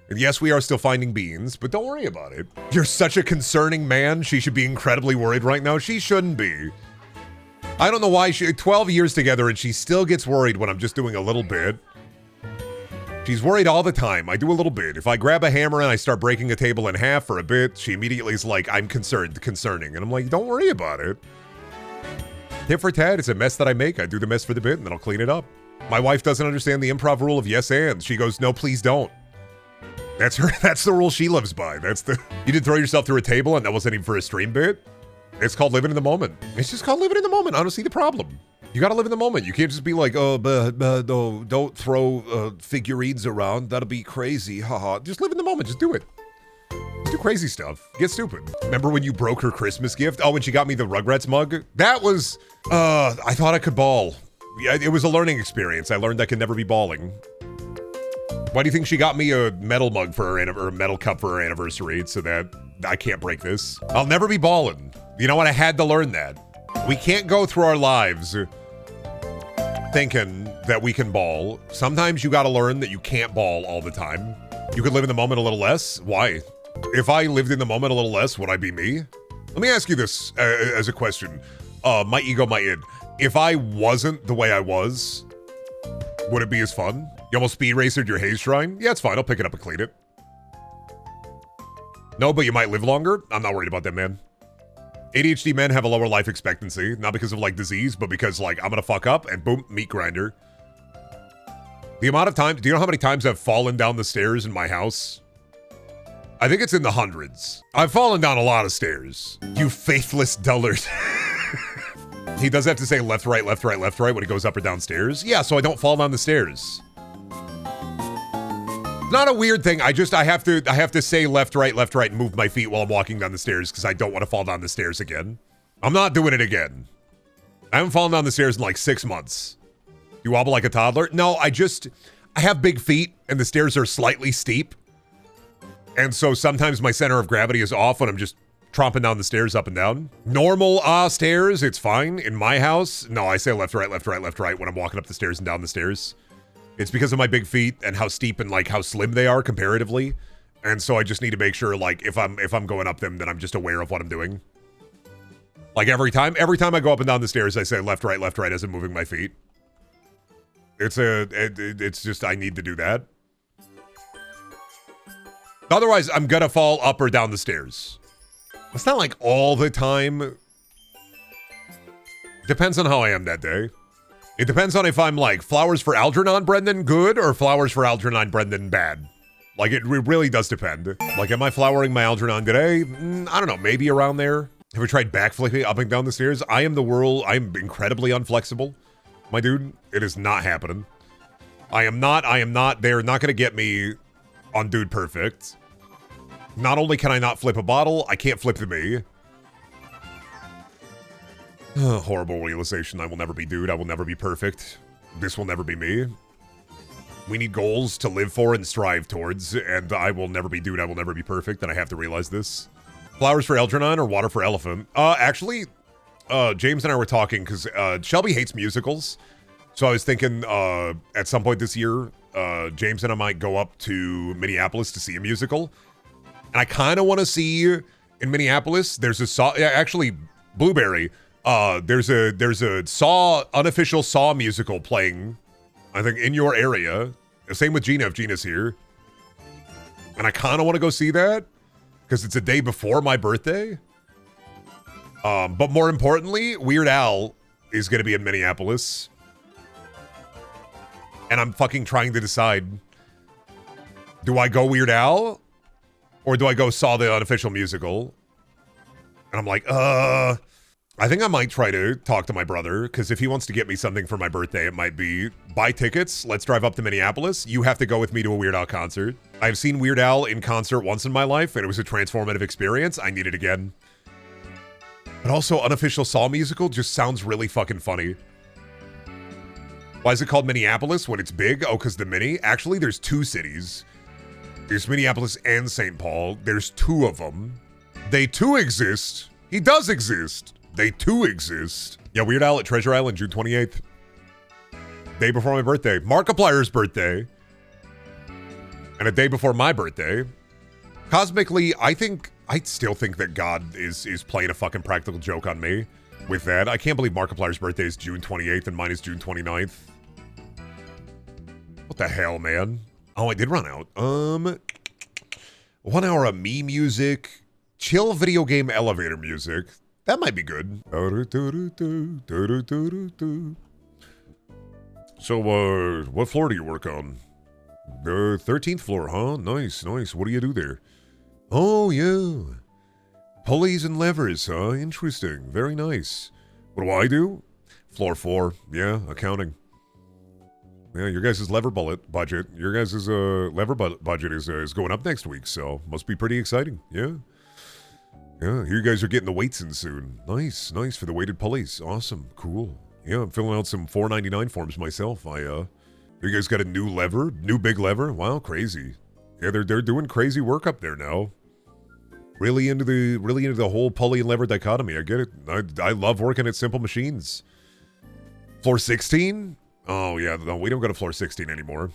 And yes, we are still finding beans, but don't worry about it. You're such a concerning man. She should be incredibly worried right now. She shouldn't be. I don't know why 12 years together and she still gets worried when I'm just doing a little bit. She's worried all the time. I do a little bit. If I grab a hammer and I start breaking a table in half for a bit, she immediately is like, I'm concerning. And I'm like, don't worry about it. Tit for tat, it's a mess that I make. I do the mess for the bit and then I'll clean it up. My wife doesn't understand the improv rule of yes and. She goes, no, please don't. That's the rule she lives by. You did throw yourself through a table and that wasn't even for a stream bit? It's called living in the moment. It's just called living in the moment. I don't see the problem. You gotta live in the moment. You can't just be like, oh, no, don't throw figurines around. That'll be crazy. Haha. Just live in the moment. Just do it. Just do crazy stuff. Get stupid. Remember when you broke her Christmas gift? Oh, when she got me the Rugrats mug? That was, I thought I could ball. Yeah, it was a learning experience. I learned I could never be balling. Why do you think she got me a metal mug for her, or a metal cup for her anniversary so that I can't break this? I'll never be balling. You know what? I had to learn that. We can't go through our lives thinking that we can ball. Sometimes you gotta learn that you can't ball all the time. You could live in the moment a little less. Why? If I lived in the moment a little less, would I be me? Let me ask you this as a question. My ego, my id. If I wasn't the way I was, would it be as fun? You almost speed racered your haze shrine? Yeah, it's fine. I'll pick it up and clean it. No, but you might live longer? I'm not worried about that, man. ADHD men have a lower life expectancy, not because of like disease, but because like I'm gonna fuck up and boom, meat grinder. The amount of times, do you know how many times I've fallen down the stairs in my house? I think it's in the hundreds. I've fallen down a lot of stairs. You faithless dullard. He does have to say left, right, left, right, left, right when he goes up or down stairs. Yeah, so I don't fall down the stairs. Not a weird thing. I have to say left, right, and move my feet while I'm walking down the stairs because I don't want to fall down the stairs again. I'm not doing it again. I haven't fallen down the stairs in like 6 months. You wobble like a toddler? No, I have big feet and the stairs are slightly steep. And so sometimes my center of gravity is off when I'm just tromping down the stairs up and down. Normal stairs, it's fine. In my house, no, I say left, right, left, right, left, right when I'm walking up the stairs and down the stairs. It's because of my big feet and how steep and like how slim they are comparatively. And so I just need to make sure like if I'm going up them, then I'm just aware of what I'm doing. Like every time I go up and down the stairs, I say left, right, as I'm moving my feet. It's just, I need to do that. Otherwise, I'm gonna fall up or down the stairs. It's not like all the time. Depends on how I am that day. It depends on if I'm like, flowers for Algernon Brendan good or flowers for Algernon Brendan bad. Like, it really does depend. Like, am I flowering my Algernon today? I don't know, maybe around there. Have you tried backflipping up and down the stairs? I am incredibly unflexible. My dude, it is not happening. I am not, they're not gonna get me on Dude Perfect. Not only can I not flip a bottle, I can't flip the me. Horrible realization. I will never be Dude. I will never be perfect. This will never be me. We need goals to live for and strive towards, and I will never be Dude. I will never be perfect, and I have to realize this. Flowers for Algernon or water for elephant? Actually, James and I were talking because Shelby hates musicals. So I was thinking at some point this year, James and I might go up to Minneapolis to see a musical. And I kind of want to see in Minneapolis, there's a Saw, actually, Blueberry. There's a Saw, unofficial Saw musical playing, I think, in your area. Same with Gina if Gina's here. And I kind of want to go see that because it's a day before my birthday. But more importantly, Weird Al is going to be in Minneapolis. And I'm fucking trying to decide, do I go Weird Al or do I go Saw the unofficial musical? And I'm like, I think I might try to talk to my brother, because if he wants to get me something for my birthday, it might be buy tickets, let's drive up to Minneapolis. You have to go with me to a Weird Al concert. I've seen Weird Al in concert once in my life, and it was a transformative experience. I need it again. But also, unofficial Saw musical just sounds really fucking funny. Why is it called Minneapolis when it's big? Oh, because the mini? Actually, there's 2 cities. There's Minneapolis and St. Paul. There's 2 of them. They too exist. He does exist. They too exist. Yeah, Weird Al at Treasure Island, June 28th. Day before my birthday. Markiplier's birthday. And a day before my birthday. Cosmically, I still think that God is playing a fucking practical joke on me. with that. I can't believe Markiplier's birthday is June 28th and mine is June 29th. What the hell, man? Oh, I did run out. 1 hour of me music, chill video game elevator music. That might be good. So, what floor do you work on? The 13th floor, huh? Nice, nice. What do you do there? Oh, yeah. Pulleys and levers, huh? Interesting. Very nice. What do I do? Floor 4. Yeah, accounting. Yeah, your guys' lever budget. Your guys' lever budget is going up next week, so must be pretty exciting. Yeah. Yeah, you guys are getting the weights in soon. Nice, nice for the weighted pulleys. Awesome, cool. Yeah, I'm filling out some $4.99 forms myself. You guys got a new lever? New big lever? Wow, crazy. Yeah, they're doing crazy work up there now. Really into the whole pulley and lever dichotomy. I get it. I love working at simple machines. Floor 16? Oh yeah, no, we don't go to floor 16 anymore.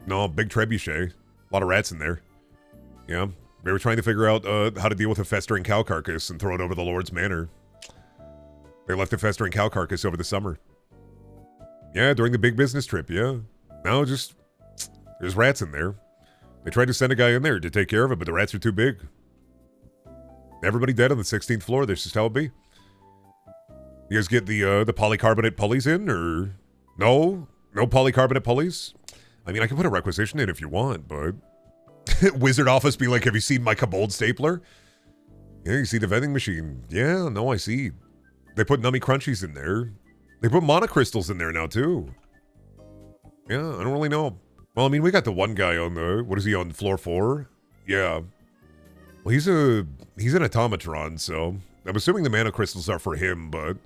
No, big trebuchet. A lot of rats in there. Yeah. They were trying to figure out how to deal with a festering cow carcass and throw it over the Lord's manor. They left a festering cow carcass over the summer. Yeah, during the big business trip, yeah. Now just, there's rats in there. They tried to send a guy in there to take care of it, but the rats are too big. Everybody dead on the 16th floor, that's just how it be. You guys get the polycarbonate pulleys in, or? No? No polycarbonate pulleys? I mean, I can put a requisition in if you want, but... Wizard office be like, have you seen my Kobold stapler? Yeah, you see the vending machine. Yeah, no, I see. They put nummy crunchies in there. They put monocrystals in there now, too. Yeah, I don't really know. Well, I mean, we got the one guy on the... What is he, on floor 4? Yeah. Well, he's an automatron, so... I'm assuming the monocrystals are for him, but...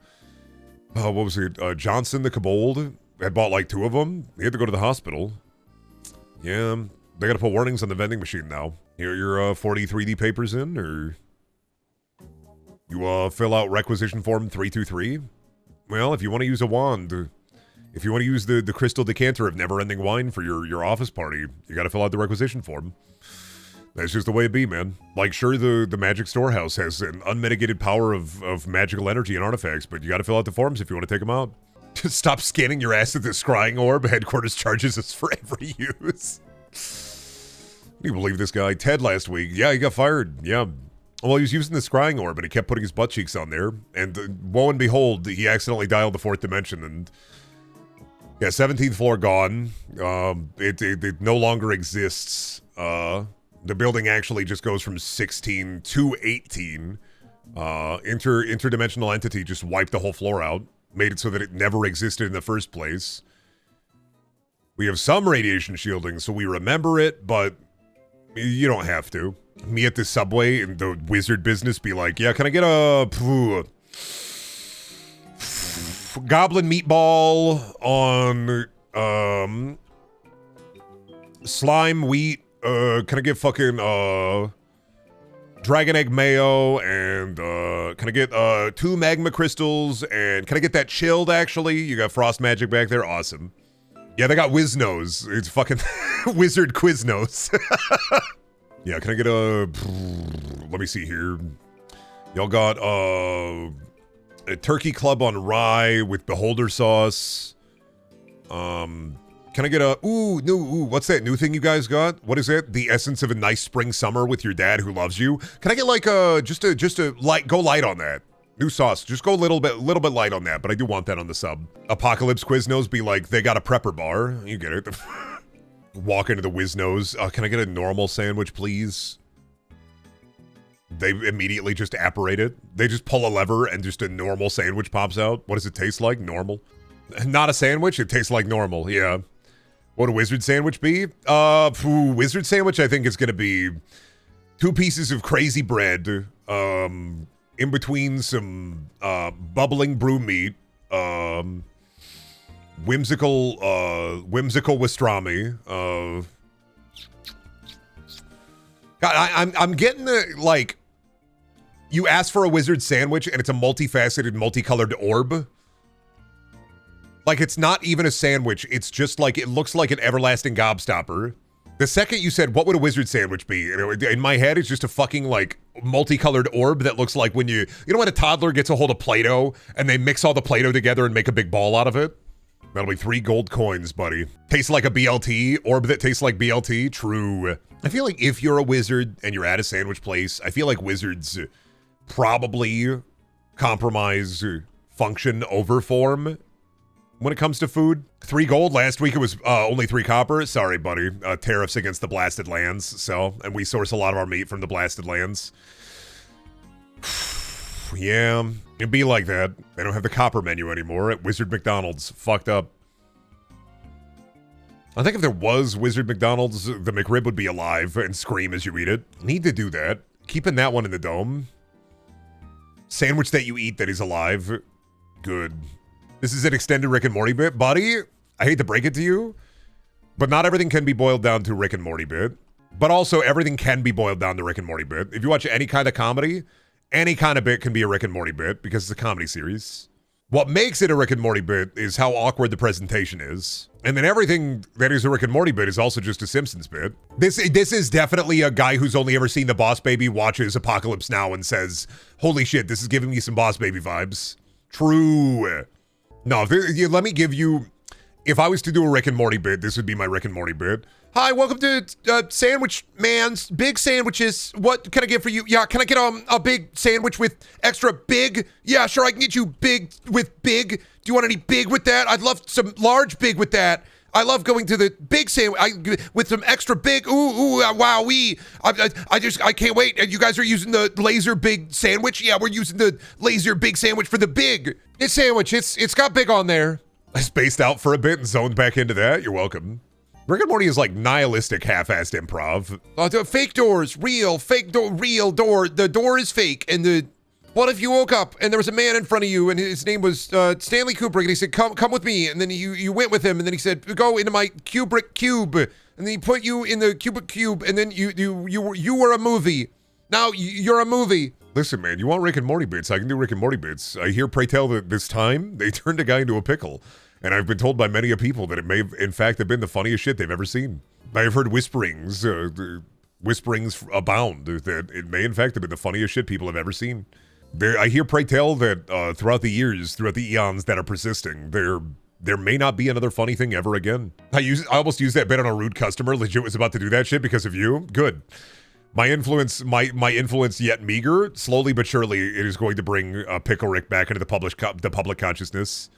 what was it? Johnson, the Kobold, had bought like 2 of them. He had to go to the hospital. Yeah... They gotta put warnings on the vending machine now. Your 40 3D papers in, or... You, fill out requisition form 323? Well, if you want to use a wand, if you want to use the crystal decanter of never-ending wine for your office party, you gotta fill out the requisition form. That's just the way it be, man. Like, sure, the magic storehouse has an unmitigated power of magical energy and artifacts, but you gotta fill out the forms if you want to take them out. Just stop scanning your ass at the scrying orb. Headquarters charges us for every use. Can you believe this guy? Ted last week. Yeah, he got fired. Yeah. Well, he was using the scrying orb, and he kept putting his butt cheeks on there. And woe and behold, he accidentally dialed the 4th dimension. And yeah, 17th floor gone. It no longer exists. The building actually just goes from 16 to 18. Interdimensional entity just wiped the whole floor out. Made it so that it never existed in the first place. We have some radiation shielding, so we remember it, but you don't have to. Me at the subway in the wizard business be like, yeah, can I get a goblin meatball on slime wheat? Can I get fucking dragon egg mayo, and can I get 2 magma crystals, and can I get that chilled actually? You got frost magic back there? Awesome. Yeah, they got Quiznos. It's fucking Wizard Quiznos. Yeah, can I get a... Let me see here. Y'all got a turkey club on rye with beholder sauce. Can I get a... Ooh, what's that new thing you guys got? What is it? The essence of a nice spring summer with your dad who loves you. Can I get like just a light, go light on that. New sauce. Just go a little bit light on that, but I do want that on the sub. Apocalypse Quiznos be like, they got a prepper bar. You get it. Walk into the Quiznos. Can I get a normal sandwich, please? They immediately just apparate it. They just pull a lever and just a normal sandwich pops out. What does it taste like? Normal. Not a sandwich? It tastes like normal, yeah. What would a wizard sandwich be? Wizard sandwich I think is gonna be 2 pieces of crazy bread, in between some bubbling brew meat, whimsical pastrami. God, I'm getting the, like, you ask for a wizard sandwich and it's a multifaceted, multicolored orb. Like, it's not even a sandwich. It's just like, it looks like an everlasting gobstopper. The second you said, what would a wizard sandwich be? In my head, it's just a fucking, like, multicolored orb that looks like when you know when a toddler gets a hold of Play-Doh and they mix all the Play-Doh together and make a big ball out of it? That'll be 3 gold coins, buddy. Tastes like a BLT. Orb that tastes like BLT. True. I feel like if you're a wizard and you're at a sandwich place, I feel like wizards probably compromise function over form when it comes to food. 3 gold. Last week it was only 3 copper. Sorry, buddy. Tariffs against the blasted lands. So, and we source a lot of our meat from the blasted lands. Yeah, it'd be like that. They don't have the copper menu anymore at Wizard McDonald's. Fucked up. I think if there was Wizard McDonald's, the McRib would be alive and scream as you eat it. Need to do that. Keeping that one in the dome. Sandwich that you eat that is alive. Good. This is an extended Rick and Morty bit. Buddy, I hate to break it to you, but not everything can be boiled down to Rick and Morty bit. But also, everything can be boiled down to Rick and Morty bit. If you watch any kind of comedy, any kind of bit can be a Rick and Morty bit because it's a comedy series. What makes it a Rick and Morty bit is how awkward the presentation is. And then everything that is a Rick and Morty bit is also just a Simpsons bit. This is definitely a guy who's only ever seen The Boss Baby watches Apocalypse Now and says, holy shit, this is giving me some Boss Baby vibes. True. No, let me give you, if I was to do a Rick and Morty bit, this would be my Rick and Morty bit. Hi, welcome to Sandwich Man's Big Sandwiches. What can I get for you? Yeah, can I get a big sandwich with extra big? Yeah, sure, I can get you big with big. Do you want any big with that? I'd love some large big with that. I love going to the big sandwich with some extra big. Ooh, wow-wee. I can't wait. And you guys are using the laser big sandwich? Yeah, we're using the laser big sandwich for the big. This sandwich, it's got big on there. I spaced out for a bit and zoned back into that. You're welcome. Rick and Morty is like nihilistic half-assed improv. The fake doors, real, fake door, real door. The door is fake. And what if you woke up and there was a man in front of you and his name was Stanley Kubrick and he said, come with me. And then you went with him and then he said, go into my Kubrick cube. And then he put you in the Kubrick cube and then you were a movie. Now you're a movie. Listen, man, you want Rick and Morty bits? I can do Rick and Morty bits. I hear, pray tell, that this time they turned a guy into a pickle. And I've been told by many people that it may, in fact, have been the funniest shit they've ever seen. I've heard whisperings abound that it may, in fact, have been the funniest shit people have ever seen. I hear, pray tell, that throughout the years, throughout the eons that are persisting, there may not be another funny thing ever again. I almost used that bit on a rude customer. Legit was about to do that shit because of you. Good. My influence, yet meager, slowly but surely, it is going to bring Pickle Rick back into the public consciousness.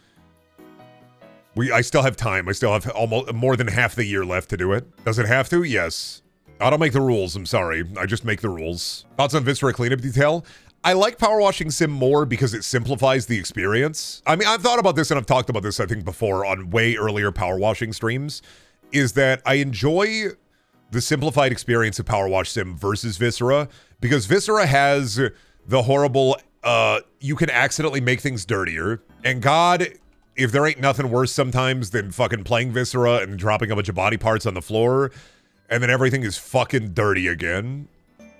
I still have time. I still have almost more than half the year left to do it. Does it have to? Yes. I don't make the rules. I'm sorry. I just make the rules. Thoughts on Viscera cleanup detail? I like Power Washing Sim more because it simplifies the experience. I mean, I've thought about this and I've talked about this, I think, before on way earlier Power Washing streams, is that I enjoy the simplified experience of Power Wash Sim versus Viscera because Viscera has the horrible, you can accidentally make things dirtier. And God, if there ain't nothing worse sometimes than fucking playing Viscera and dropping a bunch of body parts on the floor and then everything is fucking dirty again.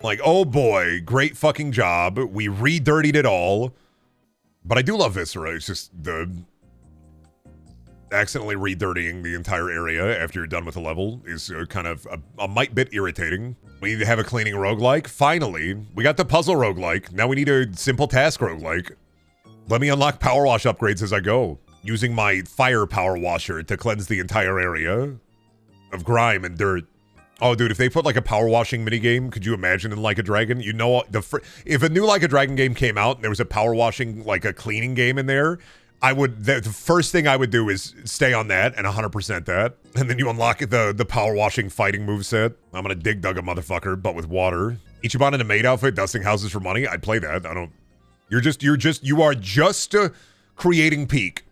Like, oh boy, great fucking job. We re-dirtied it all. But I do love Viscera. It's just the accidentally re-dirtying the entire area after you're done with a level is kind of a mite bit irritating. We need to have a cleaning roguelike. Finally, we got the puzzle roguelike. Now we need a simple task roguelike. Let me unlock power wash upgrades as I go, using my fire power washer to cleanse the entire area of grime and dirt. Oh, dude, if they put like a power washing minigame, could you imagine in Like a Dragon? You know, if a new Like a Dragon game came out and there was a power washing, like a cleaning game in there, the first thing I would do is stay on that and 100% that. And then you unlock the power washing fighting moveset. I'm gonna dig dug a motherfucker, but with water. Ichiban in a maid outfit, dusting houses for money. I'd play that. You are just creating Peak.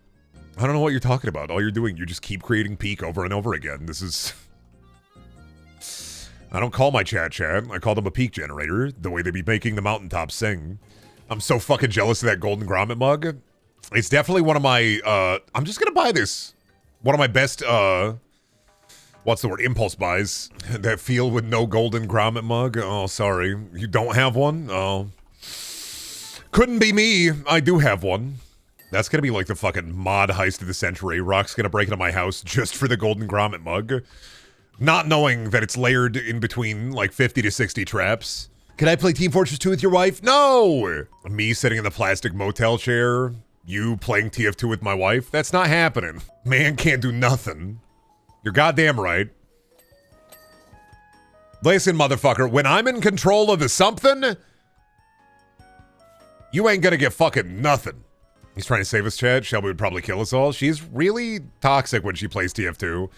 I don't know what you're talking about. All you're doing, you just keep creating Peak over and over again. This is... I don't call my chat. I call them a peak generator, the way they be making the mountaintops sing. I'm so fucking jealous of that golden grommet mug. It's definitely one of my, I'm just gonna buy this. One of my best, what's the word, impulse buys. That feel with no golden grommet mug. Oh, sorry. You don't have one? Oh. Couldn't be me. I do have one. That's gonna be like the fucking mod heist of the century. Rock's gonna break into my house just for the golden grommet mug. Not knowing that it's layered in between like 50 to 60 traps. Can I play Team Fortress 2 with your wife? No! Me sitting in the plastic motel chair, you playing TF2 with my wife? That's not happening. Man can't do nothing. You're goddamn right. Listen, motherfucker, when I'm in control of the something, you ain't gonna get fucking nothing. He's trying to save us, Chad. Shelby would probably kill us all. She's really toxic when she plays TF2.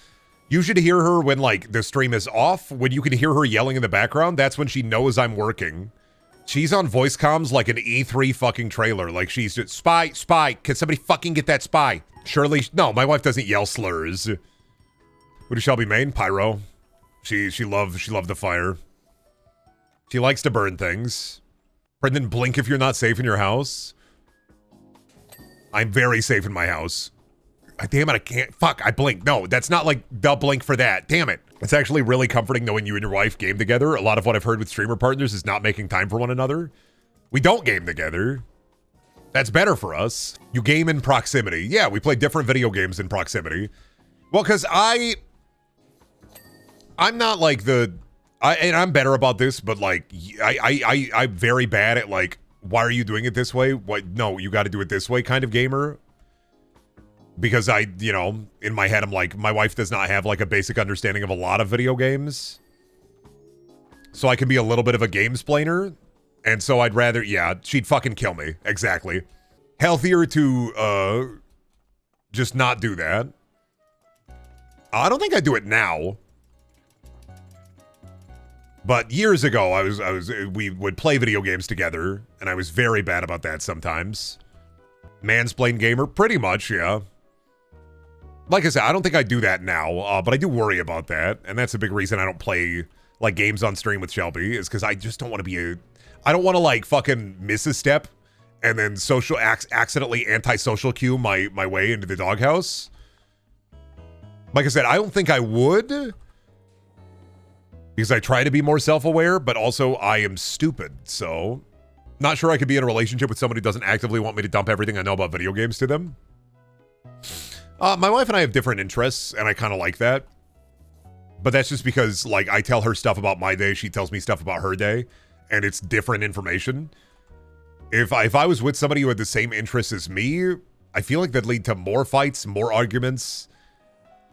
You should hear her when, like, the stream is off. When you can hear her yelling in the background, that's when she knows I'm working. She's on voice comms like an E3 fucking trailer. Like, she's just, spy, spy. Can somebody fucking get that spy? Surely, no, my wife doesn't yell slurs. Who does Shelby main? Pyro. She loved the fire. She likes to burn things. Brendan, blink if you're not safe in your house. I'm very safe in my house. Damn it, I can't. Fuck, I blinked. No, that's not like the blink for that. Damn it. It's actually really comforting knowing you and your wife game together. A lot of what I've heard with streamer partners is not making time for one another. We don't game together. That's better for us. You game in proximity. Yeah, we play different video games in proximity. Well, because I'm not like and I'm better about this, but like, I'm very bad at like, why are you doing it this way? What? No, you got to do it this way kind of gamer. Because you know, in my head, I'm like, my wife does not have like a basic understanding of a lot of video games. So I can be a little bit of a gamesplainer. And so I'd rather, yeah, she'd fucking kill me. Exactly. Healthier to, just not do that. I don't think I do it now. But years ago, we would play video games together, and I was very bad about that sometimes. Mansplain gamer, pretty much, yeah. Like I said, I don't think I do that now, but I do worry about that, and that's a big reason I don't play, like, games on stream with Shelby, is because I just don't want to be I don't want to, like, fucking miss a step, and then accidentally anti-social cue my way into the doghouse. Like I said, I don't think I would, because I try to be more self-aware, but also I am stupid, so not sure I could be in a relationship with somebody who doesn't actively want me to dump everything I know about video games to them. My wife and I have different interests, and I kind of like that. But that's just because, like, I tell her stuff about my day, she tells me stuff about her day, and it's different information. If I was with somebody who had the same interests as me, I feel like that'd lead to more fights, more arguments,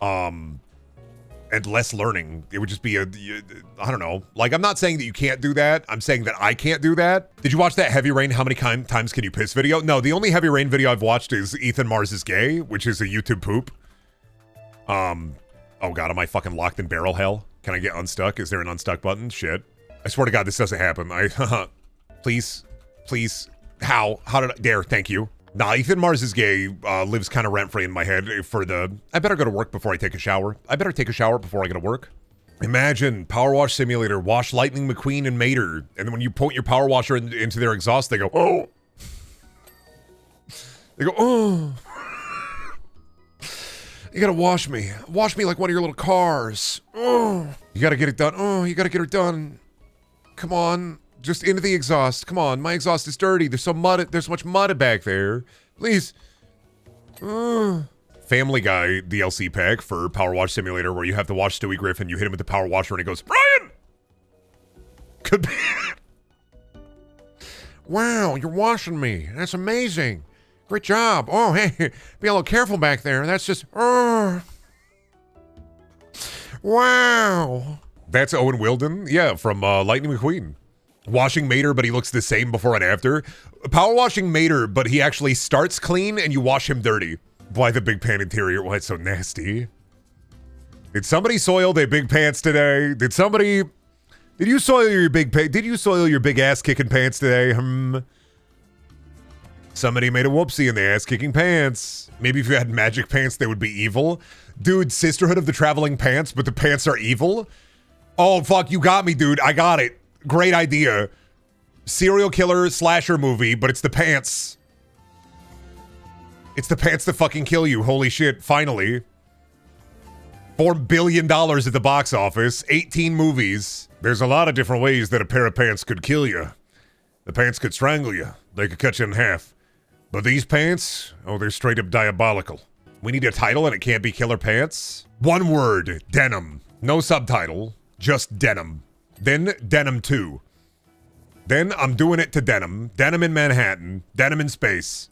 and less learning. It would just be I don't know. Like, I'm not saying that you can't do that. I'm saying that I can't do that. Did you watch that Heavy Rain, how many times can you piss video? No, the only Heavy Rain video I've watched is Ethan Mars is gay, which is a YouTube poop. Oh god, am I fucking locked in barrel hell? Can I get unstuck? Is there an unstuck button? Shit. I swear to god, this doesn't happen. Please. How did I dare? Thank you. Nah, Ethan Mars is gay lives kind of rent-free in my head for I better go to work before I take a shower. I better take a shower before I go to work. Imagine PowerWash Simulator, wash Lightning McQueen and Mater, and then when you point your power washer into their exhaust, they go, oh. They go, oh. You gotta wash me. Wash me like one of your little cars. Oh. You gotta get it done. Oh, you gotta get it done. Come on. Just into the exhaust. Come on, my exhaust is dirty. There's so much mud back there. Please. Family Guy DLC pack for PowerWash Simulator where you have to watch Stewie Griffin. You hit him with the power washer and it goes, Brian! Could be. Wow, you're washing me. That's amazing. Great job. Oh, hey, be a little careful back there. That's just, wow. That's Owen Wilden? Yeah, from Lightning McQueen. Washing Mater, but he looks the same before and after. Power washing Mater, but he actually starts clean and you wash him dirty. Why the big pan interior? Why it's so nasty? Did somebody soil their big pants today? Did you soil your big ass kicking pants today? Somebody made a whoopsie in the ass kicking pants. Maybe if you had magic pants, they would be evil. Dude, Sisterhood of the Traveling Pants, but the pants are evil? Oh, fuck, you got me, dude. I got it. Great idea. Serial killer slasher movie, but it's the pants. It's the pants that fucking kill you. Holy shit, finally. $4 billion at the box office. 18 movies. There's a lot of different ways that a pair of pants could kill you. The pants could strangle you. They could cut you in half. But these pants, oh, they're straight up diabolical. We need a title and it can't be Killer Pants. One word, denim. No subtitle, just denim. Then Denim 2. Then I'm doing it to Denim. Denim in Manhattan. Denim in space.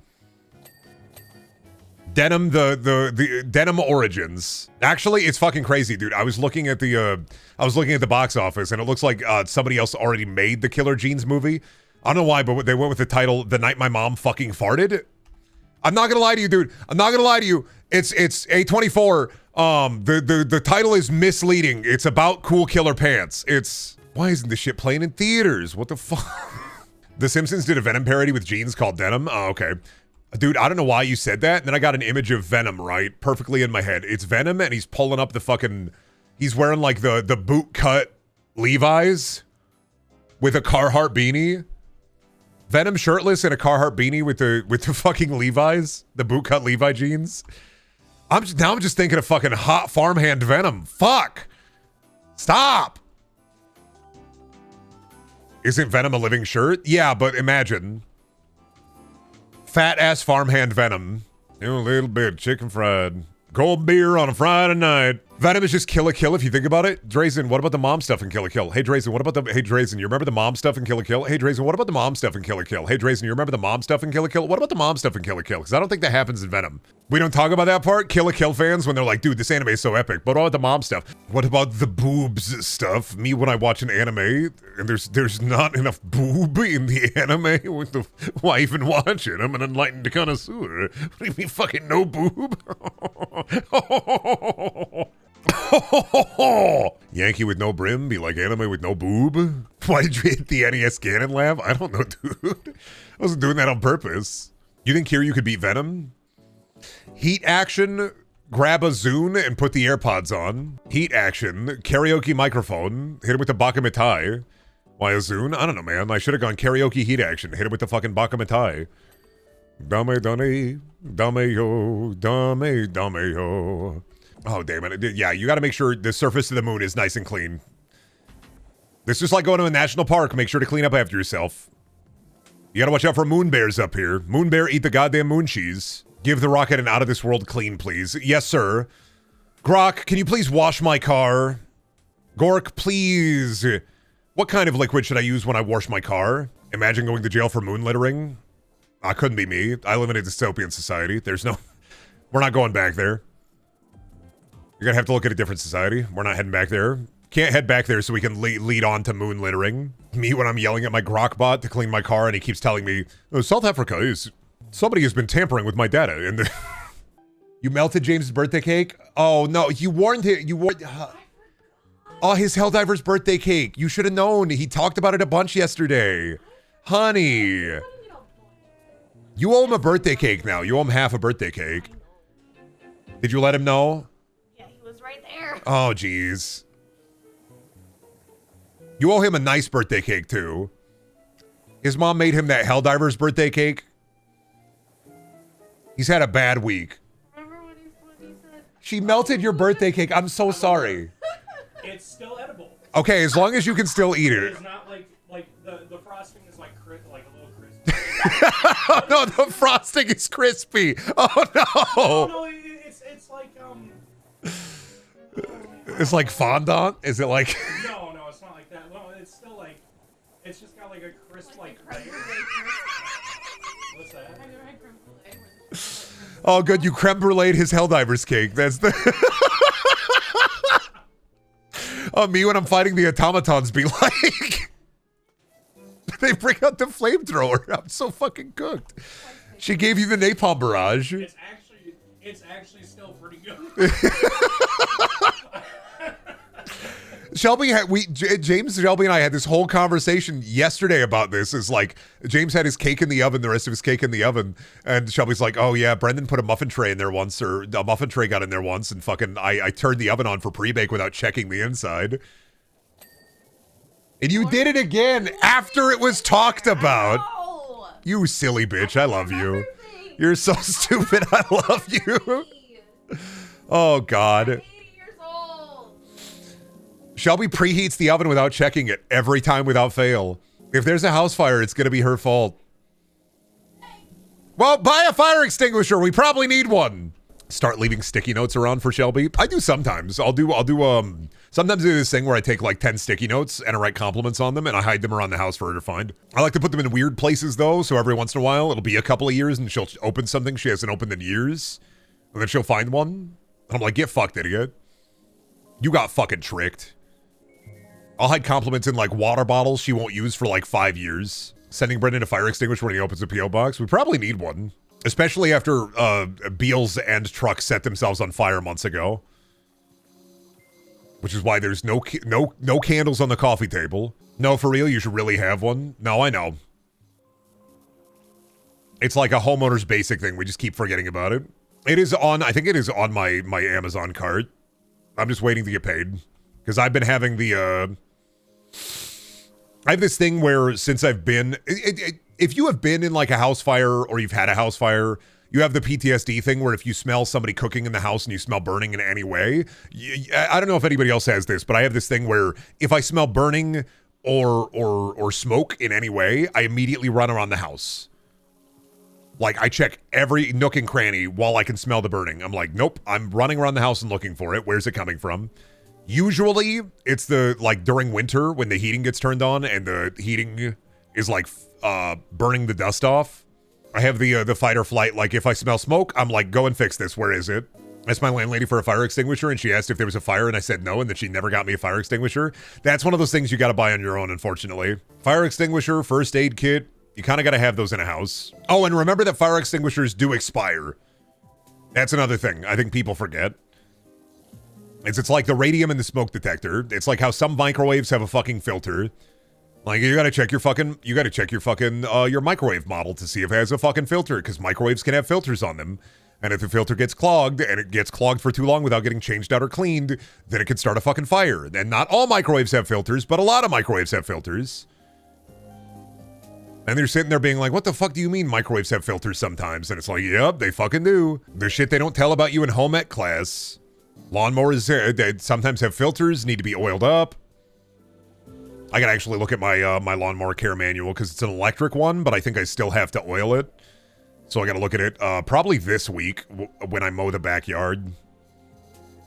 Denim, the Denim Origins. Actually, it's fucking crazy, dude. I was looking at the box office, and it looks like somebody else already made the Killer Jeans movie. I don't know why, but they went with the title "The Night My Mom Fucking Farted." I'm not gonna lie to you, dude. I'm not gonna lie to you. It's A24. The title is misleading. It's about cool killer pants. Why isn't this shit playing in theaters? What the fuck? The Simpsons did a Venom parody with jeans called Denim. Oh, okay. Dude, I don't know why you said that. And then I got an image of Venom, right? Perfectly in my head. It's Venom, and he's pulling up the fucking... He's wearing, like, the boot cut Levi's with a Carhartt beanie. Venom shirtless in a Carhartt beanie with the fucking Levi's. The boot cut Levi jeans. I'm just thinking of fucking hot farmhand Venom. Fuck! Stop! Isn't Venom a living shirt? Yeah, but imagine... Fat-ass farmhand Venom. A little bit chicken fried. Cold beer on a Friday night. Venom is just Kill la Kill if you think about it. Drazen, what about the mom stuff in Kill la Kill? Hey, Drazen, what about the... Hey, Drazen, you remember the mom stuff in Kill la Kill? Hey, Drazen, what about the mom stuff in Kill la Kill? Hey, Drazen, you remember the mom stuff in Kill la Kill? What about the mom stuff in Kill la Kill? Because I don't think that happens in Venom. We don't talk about that part? Kill la Kill fans, when they're like, dude, this anime is so epic. But what about the mom stuff? What about the boobs stuff? Me, when I watch an anime, and there's not enough boob in the anime? Why even watch it? I'm an enlightened connoisseur. What do you mean fucking no boob? Yankee with no brim be like anime with no boob? Why did you hit the NES Ganon laugh? I don't know, dude. I wasn't doing that on purpose. You think Kiryu could beat Venom? Heat action, grab a Zune and put the AirPods on. Heat action, karaoke microphone, hit him with the Bakamitai. Why a Zune? I don't know, man. I should have gone karaoke heat action, hit him with the fucking Bakamitai. Dame, dame, dame, yo, dame, dame, yo. Oh, damn it. Yeah, you gotta make sure the surface of the moon is nice and clean. This is like going to a national park. Make sure to clean up after yourself. You gotta watch out for moon bears up here. Moon bear, eat the goddamn moon cheese. Give the rocket an out-of-this-world clean, please. Yes, sir. Grok, can you please wash my car? Gork, please. What kind of liquid should I use when I wash my car? Imagine going to jail for moon littering. Couldn't be me. I live in a dystopian society. There's no... We're not going back there. You're gonna have to look at a different society. We're not heading back there. Can't head back there so we can lead on to moon littering. Me when I'm yelling at my Grok bot to clean my car and he keeps telling me, oh, South Africa is... Somebody has been tampering with my data and... You melted James' birthday cake? Oh, no. You warned him. You warned... Oh, his Helldiver's birthday cake. You should have known. He talked about it a bunch yesterday. Honey. You owe him a birthday cake now. You owe him half a birthday cake. Did you let him know? Right there. Oh, jeez. You owe him a nice birthday cake, too. His mom made him that Helldiver's birthday cake. He's had a bad week. Remember when he said... She melted your birthday cake. I'm so sorry. It's still edible. Okay, as long as you can still eat it. It's not like the frosting is like a little crispy. No, the frosting is crispy. Oh, no. No, it's like, It's like fondant? Is it like... No, it's not like that. No, it's still like... It's just got like a crisp, like layer. What's that? Oh, good. You creme bruleed his Helldiver's cake. That's the... Oh, me when I'm fighting the automatons be like... They bring out the flamethrower. I'm so fucking cooked. She gave you the napalm barrage. It's actually still pretty good. James, Shelby, and I had this whole conversation yesterday about this. It's like James had his cake in the oven, the rest of his cake in the oven, and Shelby's like, "Oh yeah, Brendan put a muffin tray in there once, or a muffin tray got in there once, and fucking I turned the oven on for pre-bake without checking the inside." And you did it again after it was talked about. You silly bitch, I love you. You're so stupid. I love you. Oh God. Shelby preheats the oven without checking it every time without fail. If there's a house fire, it's gonna be her fault. Well, buy a fire extinguisher. We probably need one. Start leaving sticky notes around for Shelby. I do sometimes. I'll do Sometimes I do this thing where I take like 10 sticky notes and I write compliments on them and I hide them around the house for her to find. I like to put them in weird places though, so every once in a while it'll be a couple of years and she'll open something she hasn't opened in years. And then she'll find one. And I'm like, get fucked, idiot. You got fucking tricked. I'll hide compliments in like water bottles she won't use for like 5 years. Sending Brendan a fire extinguisher when he opens a P.O. box. We probably need one. Especially after Beals and Truck set themselves on fire months ago. Which is why there's no candles on the coffee table. No, for real, you should really have one. No, I know. It's like a homeowner's basic thing. We just keep forgetting about it. It is on, I think it is on my Amazon cart. I'm just waiting to get paid. Because I've been having the, I have this thing where since I've been, if you have been in like a house fire or you've had a house fire, you have the PTSD thing where if you smell somebody cooking in the house and you smell burning in any way, I don't know if anybody else has this, but I have this thing where if I smell burning or smoke in any way, I immediately run around the house. Like I check every nook and cranny while I can smell the burning. I'm like, nope, I'm running around the house and looking for it. Where's it coming from? Usually it's the like during winter when the heating gets turned on and the heating is like burning the dust off. I have the fight or flight. Like if I smell smoke, I'm like, go and fix this. Where is it? I asked my landlady for a fire extinguisher and she asked if there was a fire and I said no and then she never got me a fire extinguisher. That's one of those things you got to buy on your own, unfortunately. Fire extinguisher, first aid kit. You kind of got to have those in a house. Oh, and remember that fire extinguishers do expire. That's another thing I think people forget. It's like the radium in the smoke detector. It's like how some microwaves have a fucking filter. Like you gotta check your your microwave model to see if it has a fucking filter, because microwaves can have filters on them. And if the filter gets clogged and it gets clogged for too long without getting changed out or cleaned, then it can start a fucking fire. And not all microwaves have filters, but a lot of microwaves have filters. And they're sitting there being like, what the fuck do you mean microwaves have filters sometimes? And it's like, yep, they fucking do. There's shit they don't tell about you in home ec class. Lawnmowers, they sometimes have filters, need to be oiled up. I gotta actually look at my my lawnmower care manual because it's an electric one, but I think I still have to oil it. So I gotta look at it probably this week when I mow the backyard.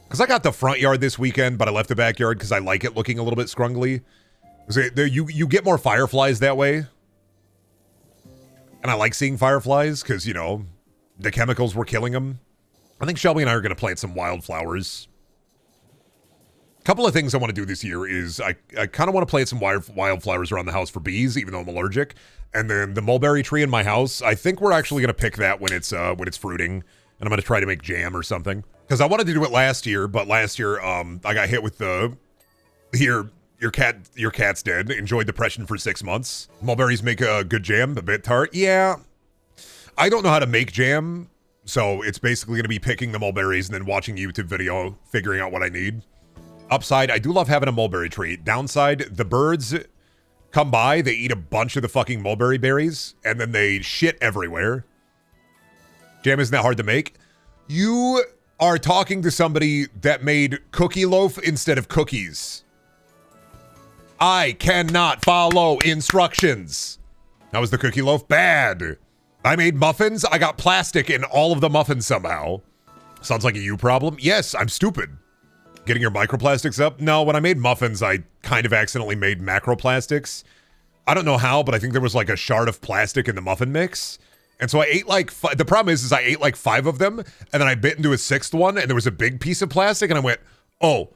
Because I got the front yard this weekend, but I left the backyard because I like it looking a little bit scrungly. You get more fireflies that way. And I like seeing fireflies because, you know, the chemicals were killing them. I think Shelby and I are going to plant some wildflowers. A couple of things I want to do this year is I kind of want to plant some wildflowers around the house for bees, even though I'm allergic. And then the mulberry tree in my house, I think we're actually going to pick that when it's fruiting. And I'm going to try to make jam or something. Because I wanted to do it last year, but last year I got hit with the... Your cat's dead. Enjoyed depression for 6 months. Mulberries make a good jam, a bit tart. Yeah. I don't know how to make jam, so it's basically going to be picking the mulberries and then watching a YouTube video, figuring out what I need. Upside, I do love having a mulberry tree. Downside, the birds come by, they eat a bunch of the fucking mulberry berries, and then they shit everywhere. Jam isn't that hard to make. You are talking to somebody that made cookie loaf instead of cookies. I cannot follow instructions. How was the cookie loaf? Bad. I made muffins. I got plastic in all of the muffins somehow. Sounds like a you problem. Yes, I'm stupid. Getting your microplastics up? No, when I made muffins, I kind of accidentally made macroplastics. I don't know how, but I think there was like a shard of plastic in the muffin mix. And so I ate like, the problem is I ate like 5 of them, and then I bit into a 6th one, and there was a big piece of plastic, and I went, oh.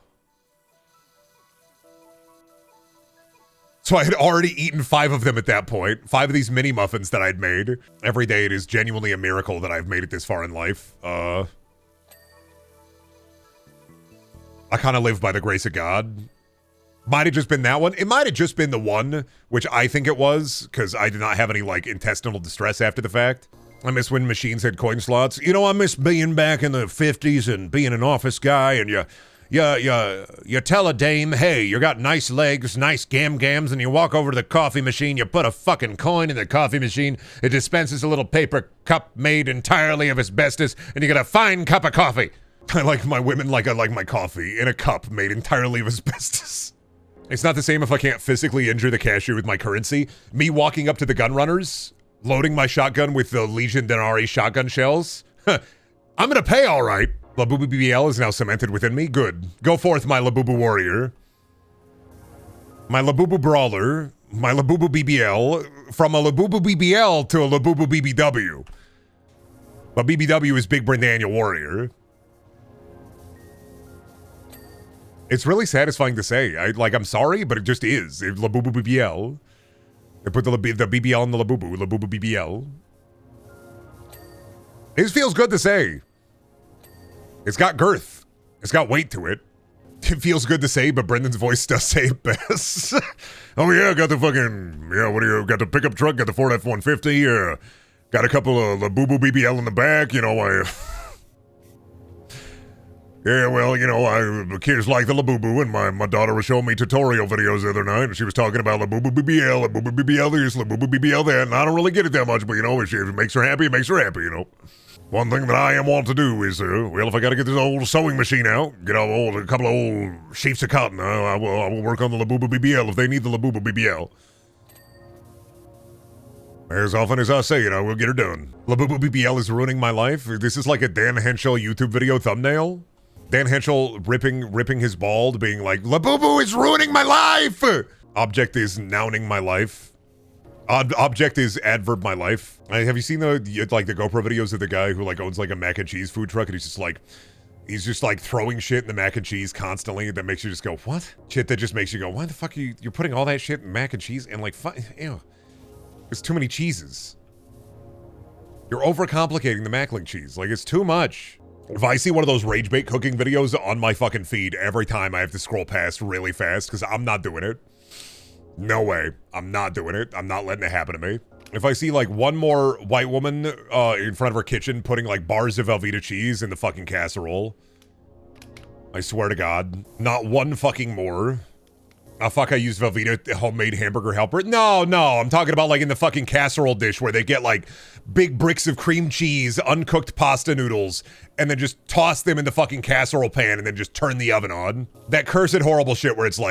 So I had already eaten 5 of them at that point. 5 of these mini muffins that I'd made. Every day it is genuinely a miracle that I've made it this far in life. I kind of live by the grace of God. Might have just been that one. It might have just been the one, which I think it was, because I did not have any, like, intestinal distress after the fact. I miss when machines had coin slots. You know, I miss being back in the 50s and being an office guy, and you tell a dame, hey, you got nice legs, nice gams, and you walk over to the coffee machine, you put a fucking coin in the coffee machine, it dispenses a little paper cup made entirely of asbestos, and you get a fine cup of coffee. I like my women like I like my coffee, in a cup made entirely of asbestos. It's not the same if I can't physically injure the cashier with my currency. Me walking up to the gun runners, loading my shotgun with the Legion Denari shotgun shells. I'm gonna pay all right. Labubu BBL is now cemented within me. Good. Go forth, my Labubu warrior. My Labubu brawler. My Labubu BBL. From a Labubu BBL to a Labubu BBW. But BBW is Big Brendaniel warrior. It's really satisfying to say. I'm sorry, but it just is. Labubu BBL. They put the BBL in the Labubu. Labubu BBL. It feels good to say. It's got girth. It's got weight to it. It feels good to say, but Brendan's voice does say it best. Oh yeah, got the fucking, yeah, what do you, got the pickup truck, got the Ford F-150, got a couple of Labubu BBL in the back, you know, yeah, well, you know, the kids like the Labubu, and my daughter was showing me tutorial videos the other night, and she was talking about Labubu BBL, Labubu BBL this, Labubu BBL that, and I don't really get it that much, but you know, if it makes her happy, it makes her happy, you know. One thing that I am want to do is, well, if I gotta get this old sewing machine out, get a couple of old sheets of cotton, I will work on the Labubu BBL if they need the Labubu BBL. As often as I say it, I will get her done. Labubu BBL is ruining my life. This is like a Dan Henschel YouTube video thumbnail. Dan Henschel ripping his bald, being like, Labubu is ruining my life! Object is nouning my life. Object is adverb my life. Have you seen the GoPro videos of the guy who owns a mac and cheese food truck, and he's just throwing shit in the mac and cheese constantly that makes you just go, what? Shit that just makes you go, why the fuck are you're putting all that shit in mac and cheese and ew. There's too many cheeses. You're overcomplicating the Mackling cheese. It's too much. If I see one of those rage bait cooking videos on my fucking feed, every time I have to scroll past really fast because I'm not doing it. No way. I'm not doing it. I'm not letting it happen to me. If I see one more white woman in front of her kitchen putting bars of Velveeta cheese in the fucking casserole, I swear to God, not one fucking more. Oh fuck, I used Velveeta homemade hamburger helper. No, I'm talking about in the fucking casserole dish where they get big bricks of cream cheese, uncooked pasta noodles, and then just toss them in the fucking casserole pan and then just turn the oven on. That cursed horrible shit where it's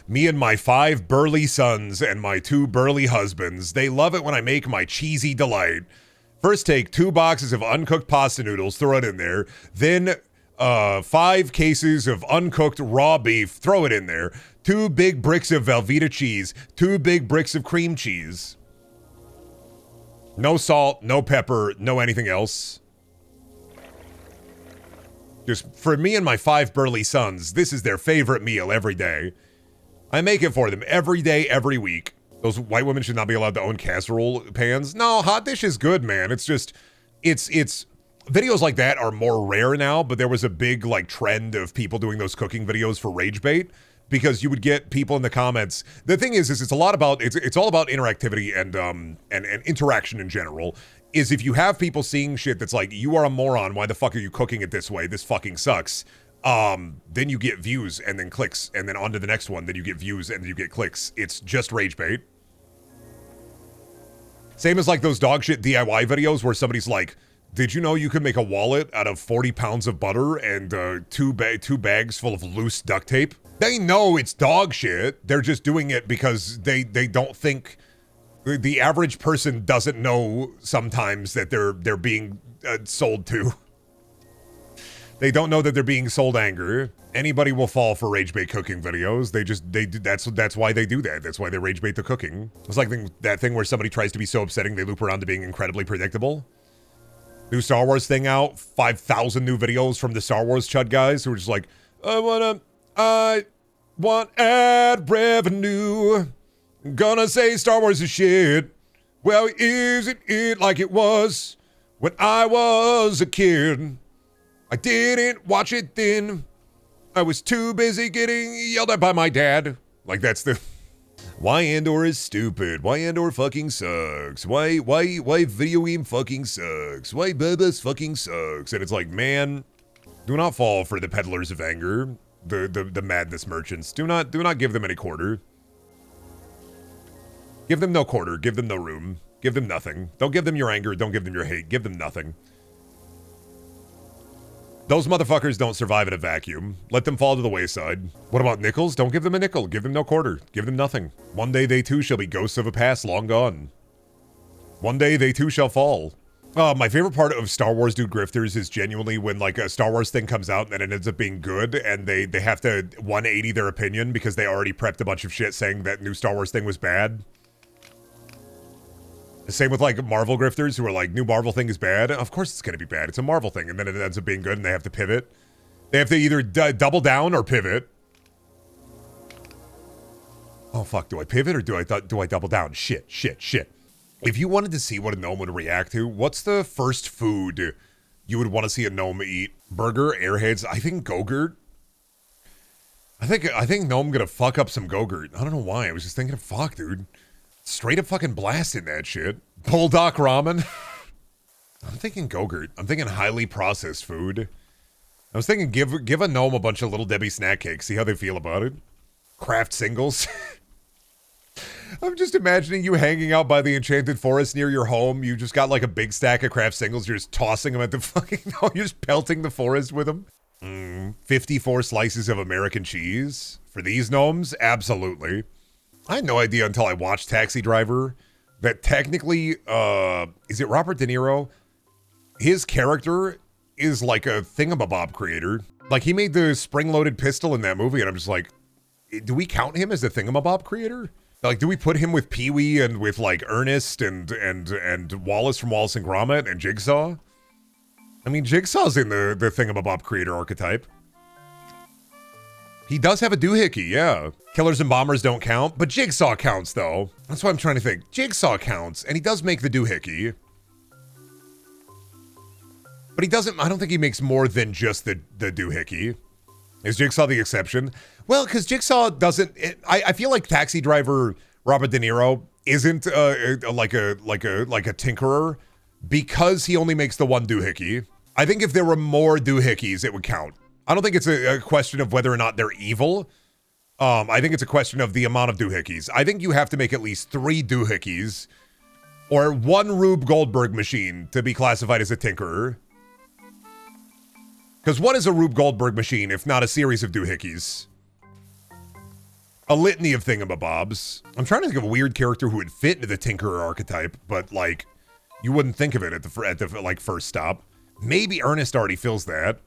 me and my 5 burly sons and my 2 burly husbands, they love it when I make my cheesy delight. First take 2 boxes of uncooked pasta noodles, throw it in there, then 5 cases of uncooked raw beef, throw it in there, 2 big bricks of Velveeta cheese, 2 big bricks of cream cheese. No salt, no pepper, no anything else. Just for me and my 5 burly sons, this is their favorite meal every day. I make it for them every day, every week. Those white women should not be allowed to own casserole pans. No, hot dish is good, man. It's just, it's videos like that are more rare now, but there was a big trend of people doing those cooking videos for rage bait because you would get people in the comments. The thing is it's a lot about, it's all about interactivity and interaction in general. Is if you have people seeing shit that's you are a moron, why the fuck are you cooking it this way? This fucking sucks. Then you get views and then clicks and then on to the next one, then you get views and then you get clicks. It's just rage bait. Same as those dog shit DIY videos where somebody's did you know you could make a wallet out of 40 pounds of butter and two bags full of loose duct tape? They know it's dog shit. They're just doing it because they don't think, the average person doesn't know sometimes that they're being sold to. They don't know that they're being sold anger. Anybody will fall for rage bait cooking videos. That's why they do that. That's why they rage bait the cooking. It's that thing where somebody tries to be so upsetting they loop around to being incredibly predictable. New Star Wars thing out, 5,000 new videos from the Star Wars chud guys who are just I want ad revenue. Gonna say Star Wars is shit. Well, isn't it like it was when I was a kid? I didn't watch it then. I was too busy getting yelled at by my dad. That's the... Why Andor is stupid. Why Andor fucking sucks. Why video game fucking sucks. Why Bubba's fucking sucks. And it's man, do not fall for the peddlers of anger. The madness merchants. Do not give them any quarter. Give them no quarter. Give them no room. Give them nothing. Don't give them your anger. Don't give them your hate. Give them nothing. Those motherfuckers don't survive in a vacuum. Let them fall to the wayside. What about nickels? Don't give them a nickel. Give them no quarter. Give them nothing. One day they too shall be ghosts of a past long gone. One day they too shall fall. My favorite part of Star Wars Dude Grifters is genuinely when like a Star Wars thing comes out and then it ends up being good and they have to 180 their opinion because they already prepped a bunch of shit saying that new Star Wars thing was bad. The same with like Marvel grifters who are like, new Marvel thing is bad. Of course it's going to be bad. It's a Marvel thing. And then it ends up being good and they have to pivot. They have to either double down or pivot. Oh fuck, do I pivot or do I double down? Shit. If you wanted to see what a gnome would react to, what's the first food you would want to see a gnome eat? Burger, Airheads, I think Go-Gurt. I think gnome gonna fuck up some Go-Gurt. I don't know why. I was just thinking, fuck, dude. Straight up fucking blasting that shit. Bulldog ramen. I'm thinking Go-Gurt. I'm thinking highly processed food. I was thinking give a gnome a bunch of Little Debbie snack cakes. See how they feel about it. Craft singles. I'm just imagining you hanging out by the enchanted forest near your home. You just got like a big stack of craft singles. You're just tossing them at the fucking gnome. You're just pelting the forest with them. 54 slices of American cheese. For these gnomes? Absolutely. I had no idea until I watched Taxi Driver that technically, is it Robert De Niro? His character is like a thingamabob creator. Like he made the spring-loaded pistol in that movie and I'm just like, do we count him as a thingamabob creator? Like, do we put him with Pee-wee and with like Ernest and Wallace from Wallace and Gromit and Jigsaw? I mean, Jigsaw's in the thingamabob creator archetype. He does have a doohickey, yeah. Killers and Bombers don't count, but Jigsaw counts though. That's what I'm trying to think. Jigsaw counts, and he does make the doohickey. But he doesn't, I don't think he makes more than just the doohickey. Is Jigsaw the exception? Well, because Jigsaw doesn't. I feel like Taxi Driver Robert De Niro isn't like a tinkerer because he only makes the one doohickey. I think if there were more doohickeys, it would count. I don't think it's a question of whether or not they're evil. I think it's a question of the amount of doohickeys. I think you have to make at least 3 doohickeys or 1 Rube Goldberg machine to be classified as a tinkerer. Because what is a Rube Goldberg machine if not a series of doohickeys? A litany of thingamabobs. I'm trying to think of a weird character who would fit into the tinkerer archetype, but like, you wouldn't think of it at the like first stop. Maybe Ernest already fills that.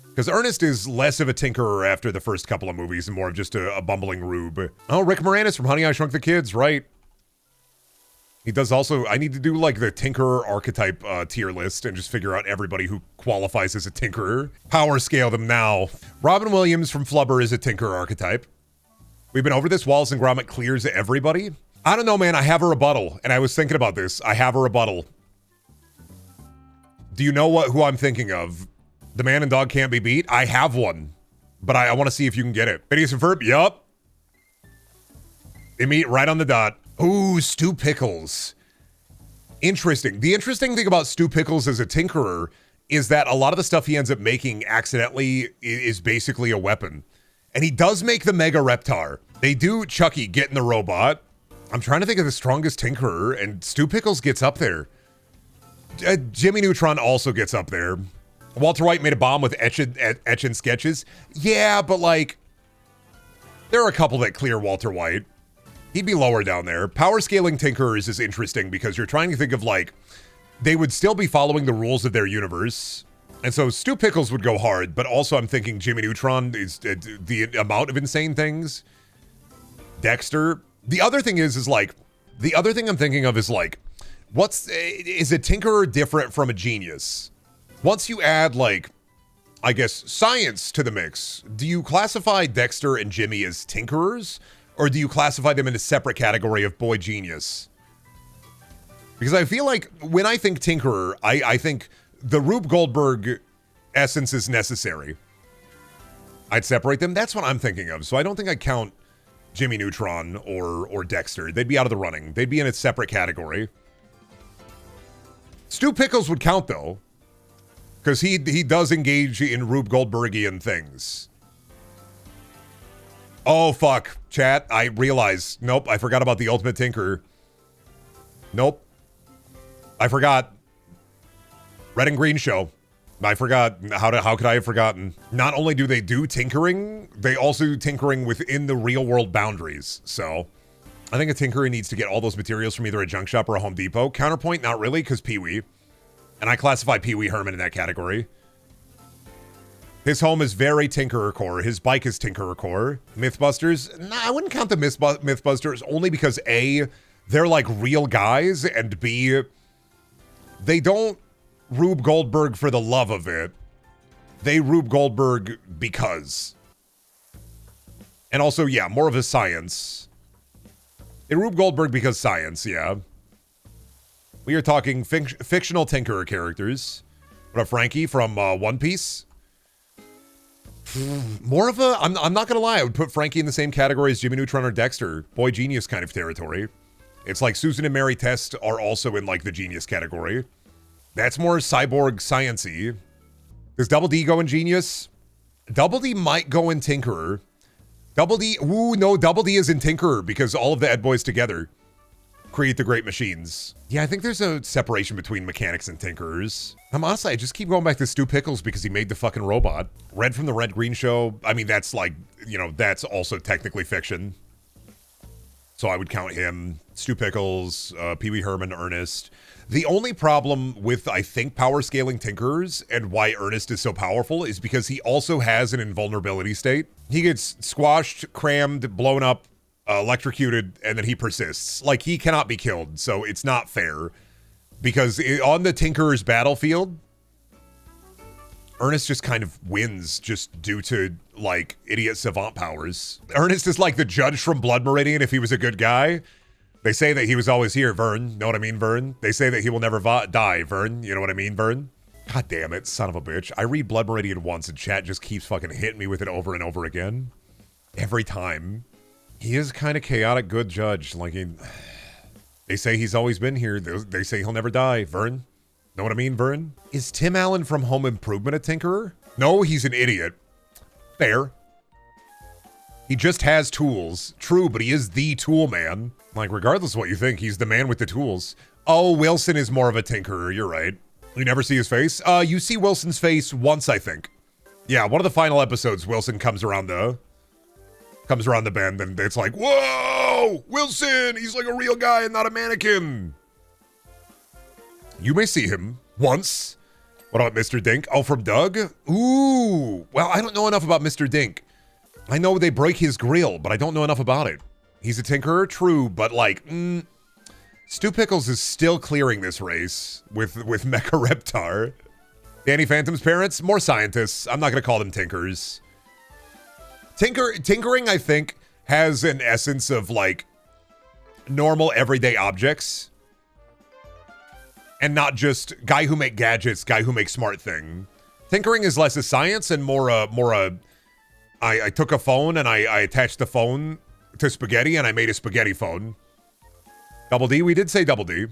Because Ernest is less of a tinkerer after the first couple of movies and more of just a bumbling rube. Oh, Rick Moranis from Honey, I Shrunk the Kids, right? He does also, I need to do like the tinkerer archetype tier list and just figure out everybody who qualifies as a tinkerer. Power scale them now. Robin Williams from Flubber is a tinkerer archetype. We've been over this. Wallace and Gromit clears everybody. I don't know, man. I have a rebuttal, and I was thinking about this. I have a rebuttal. Do you know who I'm thinking of? The Man and Dog Can't Be Beat? I have one, but I want to see if you can get it. Phineas and Ferb? Yup. They meet right on the dot. Ooh, Stu Pickles. Interesting. The interesting thing about Stu Pickles as a tinkerer is that a lot of the stuff he ends up making accidentally is basically a weapon. And he does make the Mega Reptar. They do Chucky get in the robot. I'm trying to think of the strongest tinkerer, and Stu Pickles gets up there. Jimmy Neutron also gets up there. Walter White made a bomb with etch and sketches. Yeah, but like, there are a couple that clear Walter White. He'd be lower down there. Power scaling tinkerers is interesting because you're trying to think of like, they would still be following the rules of their universe. And so Stu Pickles would go hard, but also I'm thinking Jimmy Neutron is the amount of insane things. Dexter. The other thing is like, the other thing I'm thinking of is like, is a tinkerer different from a genius? Once you add like, I guess, science to the mix, do you classify Dexter and Jimmy as tinkerers? Or do you classify them in a separate category of boy genius? Because I feel like when I think tinkerer, I think the Rube Goldberg essence is necessary. I'd separate them. That's what I'm thinking of. So I don't think I'd count Jimmy Neutron or Dexter. They'd be out of the running. They'd be in a separate category. Stu Pickles would count though, because he does engage in Rube Goldbergian things. Oh fuck, chat! I realized. Nope, I forgot about the Ultimate Tinker. Nope, I forgot. Red and Green Show. I forgot. How could I have forgotten? Not only do they do tinkering, they also do tinkering within the real world boundaries. So, I think a tinkerer needs to get all those materials from either a junk shop or a Home Depot. Counterpoint, not really, because Pee-wee. And I classify Pee Wee Herman in that category. His home is very Tinkerer core. His bike is Tinkerer core. Mythbusters? Nah, I wouldn't count the Mythbusters only because A, they're like real guys, and B, they don't Rube Goldberg for the love of it. They Rube Goldberg because. And also, yeah, more of a science. They Rube Goldberg because science, yeah. We are talking fictional Tinkerer characters. What up, Frankie from One Piece? More of a, I'm not gonna lie, I would put Frankie in the same category as Jimmy Neutron or Dexter. Boy genius kind of territory. It's like Susan and Mary Test are also in like the genius category. That's more cyborg science-y. Does Double D go in genius? Double D might go in Tinkerer. Double D, ooh, no, Double D is in Tinkerer because all of the Ed Boys together create the great machines. Yeah, I think there's a separation between mechanics and tinkerers. Honestly, I just keep going back to Stu Pickles because he made the fucking robot. Red from the Red Green Show, I mean, that's like, you know, that's also technically fiction. So I would count him. Stu Pickles, Pee Wee Herman, Ernest. The only problem with, I think, power scaling tinkerers and why Ernest is so powerful is because he also has an invulnerability state. He gets squashed, crammed, blown up, electrocuted, and then he persists. Like, he cannot be killed, so it's not fair. Because on the Tinkerer's battlefield, Ernest just kind of wins just due to, like, idiot savant powers. Ernest is like the judge from Blood Meridian if he was a good guy. They say that he was always here, Vern. Know what I mean, Vern? They say that he will never die, Vern. You know what I mean, Vern? God damn it, son of a bitch. I read Blood Meridian once and chat just keeps fucking hitting me with it over and over again. Every time. He is kind of chaotic good judge. Like, they say he's always been here. They say he'll never die. Vern? Know what I mean, Vern? Is Tim Allen from Home Improvement a tinkerer? No, he's an idiot. Fair. He just has tools. True, but he is the tool man. Like, regardless of what you think, he's the man with the tools. Oh, Wilson is more of a tinkerer. You're right. You never see his face? You see Wilson's face once, I think. Yeah, one of the final episodes, Wilson comes around the bend, and it's like, whoa, Wilson, he's like a real guy and not a mannequin. You may see him once. What about Mr. Dink? Oh, from Doug? Ooh, well, I don't know enough about Mr. Dink. I know they break his grill, but I don't know enough about it. He's a tinkerer, true, but like, Stu Pickles is still clearing this race with Mecha Reptar. Danny Phantom's parents, more scientists. I'm not gonna call them tinkers. Tinkering, I think, has an essence of, like, normal everyday objects. And not just guy who make gadgets, guy who makes smart thing. Tinkering is less a science and more a I took a phone and I attached the phone to spaghetti and I made a spaghetti phone. Double D, we did say Double D.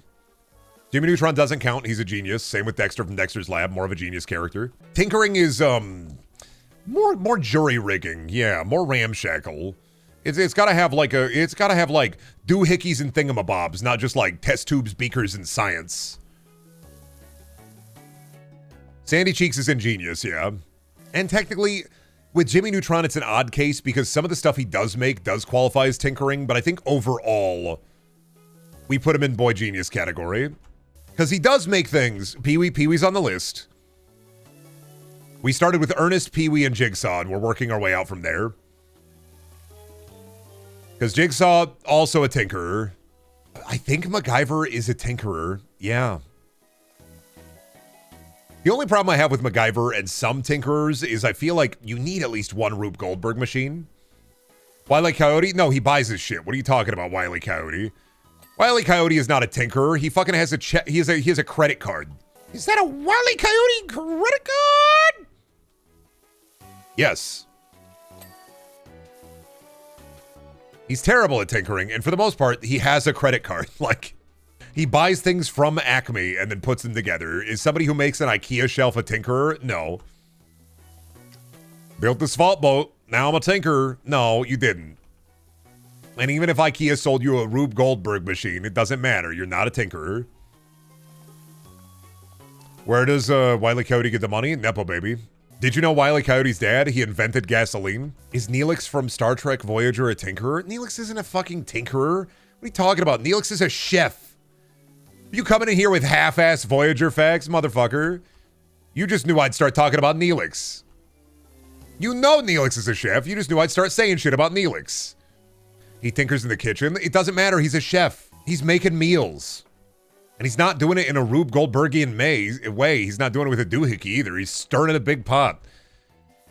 Jimmy Neutron doesn't count, he's a genius. Same with Dexter from Dexter's Lab, more of a genius character. Tinkering is, more jury rigging, yeah, more ramshackle. It's gotta have like doohickeys and thingamabobs, not just like test tubes, beakers, and science. Sandy Cheeks is ingenious, yeah. And technically, with Jimmy Neutron, it's an odd case because some of the stuff he does make does qualify as tinkering, but I think overall, we put him in boy genius category. Because he does make things. Pee-wee's on the list. We started with Ernest, Pee-wee, and Jigsaw, and we're working our way out from there. Because Jigsaw, also a tinkerer. I think MacGyver is a tinkerer. Yeah. The only problem I have with MacGyver and some tinkerers is I feel like you need at least one Rube Goldberg machine. Wile E. Coyote? No, he buys his shit. What are you talking about, Wile E. Coyote? Wile E. Coyote is not a tinkerer. He fucking has a check. He has a credit card. Is that a Wile E. Coyote credit card? Yes. He's terrible at tinkering, and for the most part, he has a credit card. Like, he buys things from Acme and then puts them together. Is somebody who makes an IKEA shelf a tinkerer? No. Built this vault boat. Now I'm a tinkerer. No, you didn't. And even if IKEA sold you a Rube Goldberg machine, it doesn't matter. You're not a tinkerer. Where does Wile E. Coyote get the money? Nepo baby. Did you know Wile E. Coyote's dad, he invented gasoline? Is Neelix from Star Trek Voyager a tinkerer? Neelix isn't a fucking tinkerer. What are you talking about? Neelix is a chef. You coming in here with half-ass Voyager facts, motherfucker? You just knew I'd start talking about Neelix. You know Neelix is a chef. You just knew I'd start saying shit about Neelix. He tinkers in the kitchen. It doesn't matter. He's a chef. He's making meals. And he's not doing it in a Rube Goldbergian way. He's not doing it with a doohickey either. He's stirring in a big pot.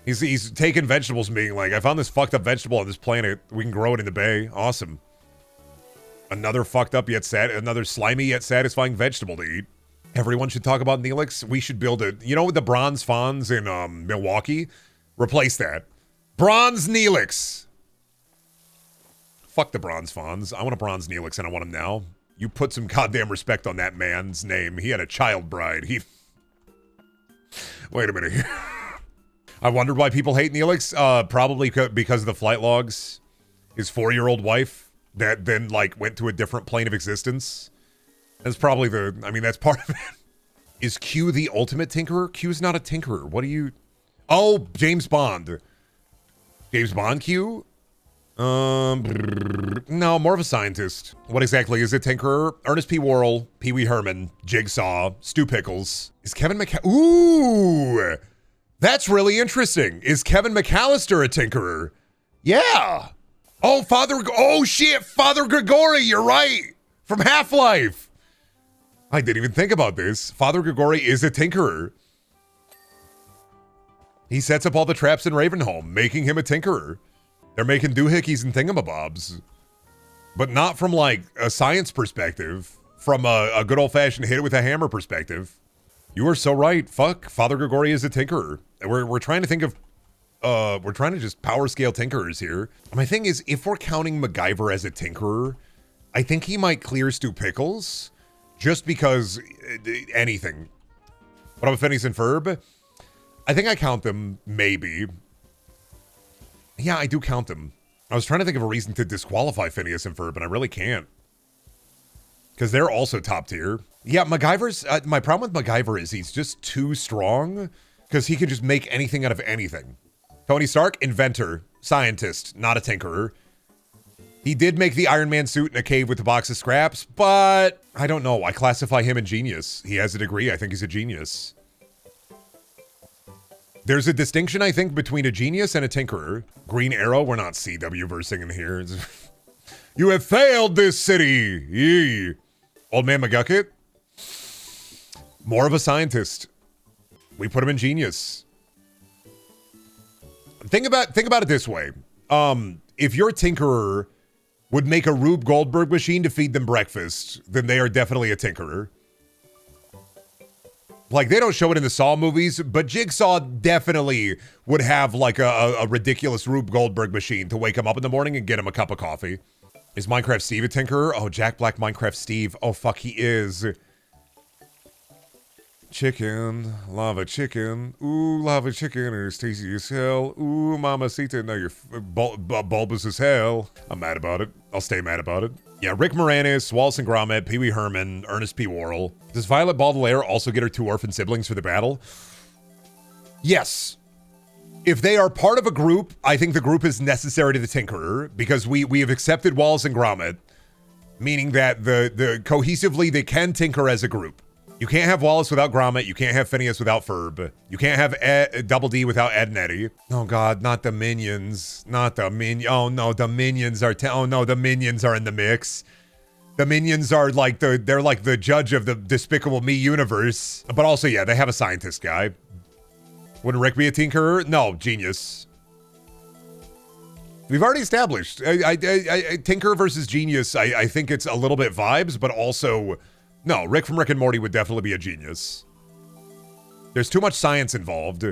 He's taking vegetables and being like, I found this fucked up vegetable on this planet. We can grow it in the bay. Awesome. Another fucked up yet another slimy yet satisfying vegetable to eat. Everyone should talk about Neelix. We should build a, you know, the bronze Fonz in Milwaukee? Replace that. Bronze Neelix. Fuck the bronze Fonz. I want a bronze Neelix and I want him now. You put some goddamn respect on that man's name. He had a child bride. Wait a minute here. I wondered why people hate Neelix. Probably because of the flight logs. His 4-year-old wife that then, like, went to a different plane of existence. That's probably that's part of it. Is Q the ultimate tinkerer? Q's not a tinkerer. What do you... Oh, James Bond. James Bond Q? No, more of a scientist. What exactly is a tinkerer? Ernest P. Worrell, Pee Wee Herman, Jigsaw, Stu Pickles. Is Kevin Ooh! That's really interesting. Is Kevin McAllister a tinkerer? Yeah. Oh, oh shit, Father Grigori, you're right. From Half-Life. I didn't even think about this. Father Grigori is a tinkerer. He sets up all the traps in Ravenholm, making him a tinkerer. They're making doohickeys and thingamabobs. But not from, like, a science perspective. From a good old-fashioned hit it with a hammer perspective. You are so right. Fuck, Father Grigori is a tinkerer. We're trying to think of... we're trying to just power scale tinkerers here. My thing is, if we're counting MacGyver as a tinkerer, I think he might clear Stu Pickles. Just because anything. What about Phineas and Ferb? I think I count them, maybe. Yeah, I do count them. I was trying to think of a reason to disqualify Phineas and Ferb, and I really can't. Because they're also top tier. Yeah, MacGyver's... my problem with MacGyver is he's just too strong, because he can just make anything out of anything. Tony Stark, inventor, scientist, not a tinkerer. He did make the Iron Man suit in a cave with a box of scraps, but I don't know. I classify him in genius. He has a degree. I think he's a genius. There's a distinction, I think, between a genius and a tinkerer. Green Arrow, we're not CW versing in here. You have failed this city. Yee. Old Man McGucket, more of a scientist. We put him in genius. Think about it this way. If your tinkerer would make a Rube Goldberg machine to feed them breakfast, then they are definitely a tinkerer. Like, they don't show it in the Saw movies, but Jigsaw definitely would have, like, a ridiculous Rube Goldberg machine to wake him up in the morning and get him a cup of coffee. Is Minecraft Steve a tinkerer? Oh, Jack Black Minecraft Steve. Oh, fuck, he is. Chicken, lava chicken. Ooh, lava chicken is tasty as hell. Ooh, mamacita, no, you're bulbous as hell. I'm mad about it. I'll stay mad about it. Yeah, Rick Moranis, Wallace and Gromit, Pee Wee Herman, Ernest P. Worrell. Does Violet Baudelaire also get her 2 orphan siblings for the battle? Yes. If they are part of a group, I think the group is necessary to the Tinkerer, because we have accepted Wallace and Gromit, meaning that the cohesively they can tinker as a group. You can't have Wallace without Gromit. You can't have Phineas without Ferb. You can't have Double D without Ed and Eddie. Oh God, not the minions. Not the Oh no, the minions are. Oh no, the minions are in the mix. The minions are like they're like the judge of the Despicable Me universe. But also, yeah, they have a scientist guy. Wouldn't Rick be a tinkerer? No, genius. We've already established. Tinker versus genius. I think it's a little bit vibes, but also. No, Rick from Rick and Morty would definitely be a genius. There's too much science involved.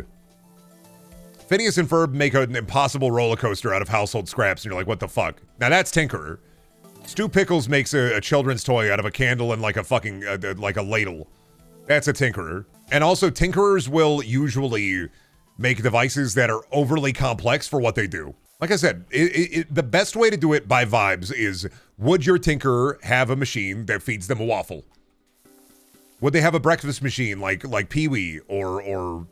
Phineas and Ferb make an impossible roller coaster out of household scraps, and you're like, what the fuck? Now that's Tinkerer. Stu Pickles makes a children's toy out of a candle and like a fucking, like a ladle. That's a Tinkerer. And also, Tinkerers will usually make devices that are overly complex for what they do. Like I said, the best way to do it by vibes is, would your Tinkerer have a machine that feeds them a waffle? Would they have a breakfast machine like Pee-wee or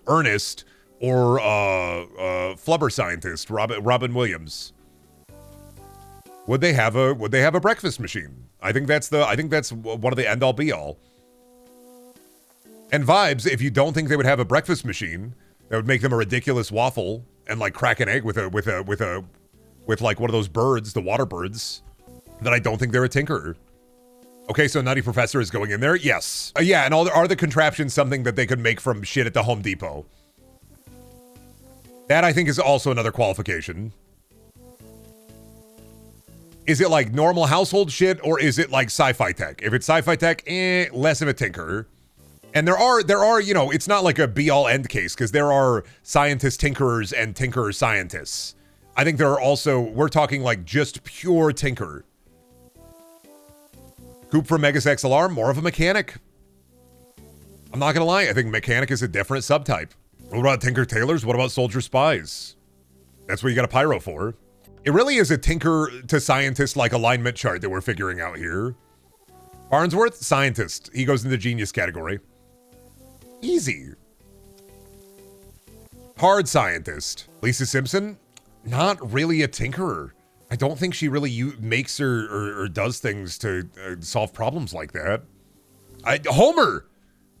Ernest or Flubber Scientist, Robin Williams? Would they have a breakfast machine? I think that's one of the end all be all. And Vibes, if you don't think they would have a breakfast machine, that would make them a ridiculous waffle and like crack an egg with like one of those birds, the water birds, then I don't think they're a tinkerer. Okay, so Nutty Professor is going in there? Yes. Yeah, and are the contraptions something that they could make from shit at the Home Depot? That I think is also another qualification. Is it like normal household shit or is it like sci-fi tech? If it's sci-fi tech, less of a tinkerer. And there are, you know, it's not like a be-all end case because there are scientist tinkerers and tinkerer scientists. I think there are also, we're talking like just pure tinker. Coop from Megas XLR, more of a mechanic. I'm not gonna lie, I think mechanic is a different subtype. What about Tinker Tailors? What about Soldier Spies? That's what you got a pyro for. It really is a tinker to scientist like alignment chart that we're figuring out here. Farnsworth, scientist. He goes in the genius category. Easy. Hard scientist. Lisa Simpson, not really a tinkerer. I don't think she really makes or does things to solve problems like that. Homer,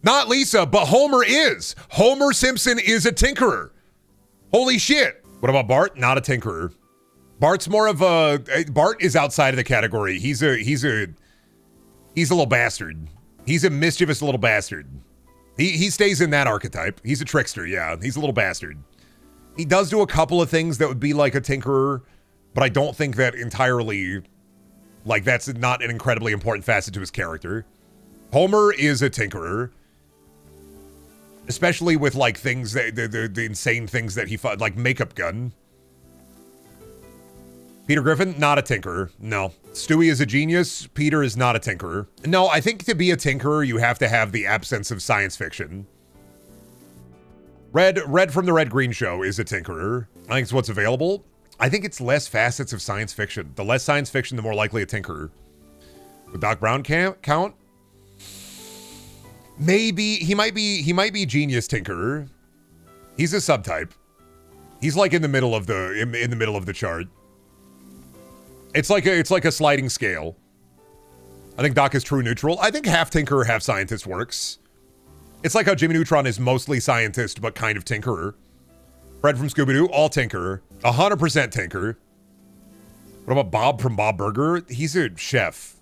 not Lisa, but Homer is. Homer Simpson is a tinkerer. Holy shit. What about Bart? Not a tinkerer. Bart's more of a, Bart is outside of the category. He's a little bastard. He's a mischievous little bastard. He stays in that archetype. He's a trickster, yeah. He's a little bastard. He does do a couple of things that would be like a tinkerer, but I don't think that entirely, like that's not an incredibly important facet to his character. Homer is a tinkerer, especially with like things that the insane things that he fought, like makeup gun. Peter Griffin, not a tinkerer. No. Stewie is a genius. Peter is not a tinkerer. No, I think to be a tinkerer, you have to have the absence of science fiction. Red from the Red Green Show is a tinkerer. I think it's what's available. I think it's less facets of science fiction. The less science fiction, the more likely a tinkerer. Would Doc Brown count? Maybe he might be genius tinkerer. He's a subtype. He's like in the middle of the chart. It's like a sliding scale. I think Doc is true neutral. I think half tinkerer, half scientist works. It's like how Jimmy Neutron is mostly scientist, but kind of tinkerer. Fred from Scooby-Doo, all tinkerer. 100% tinker. What about Bob from Bob Burger? He's a chef.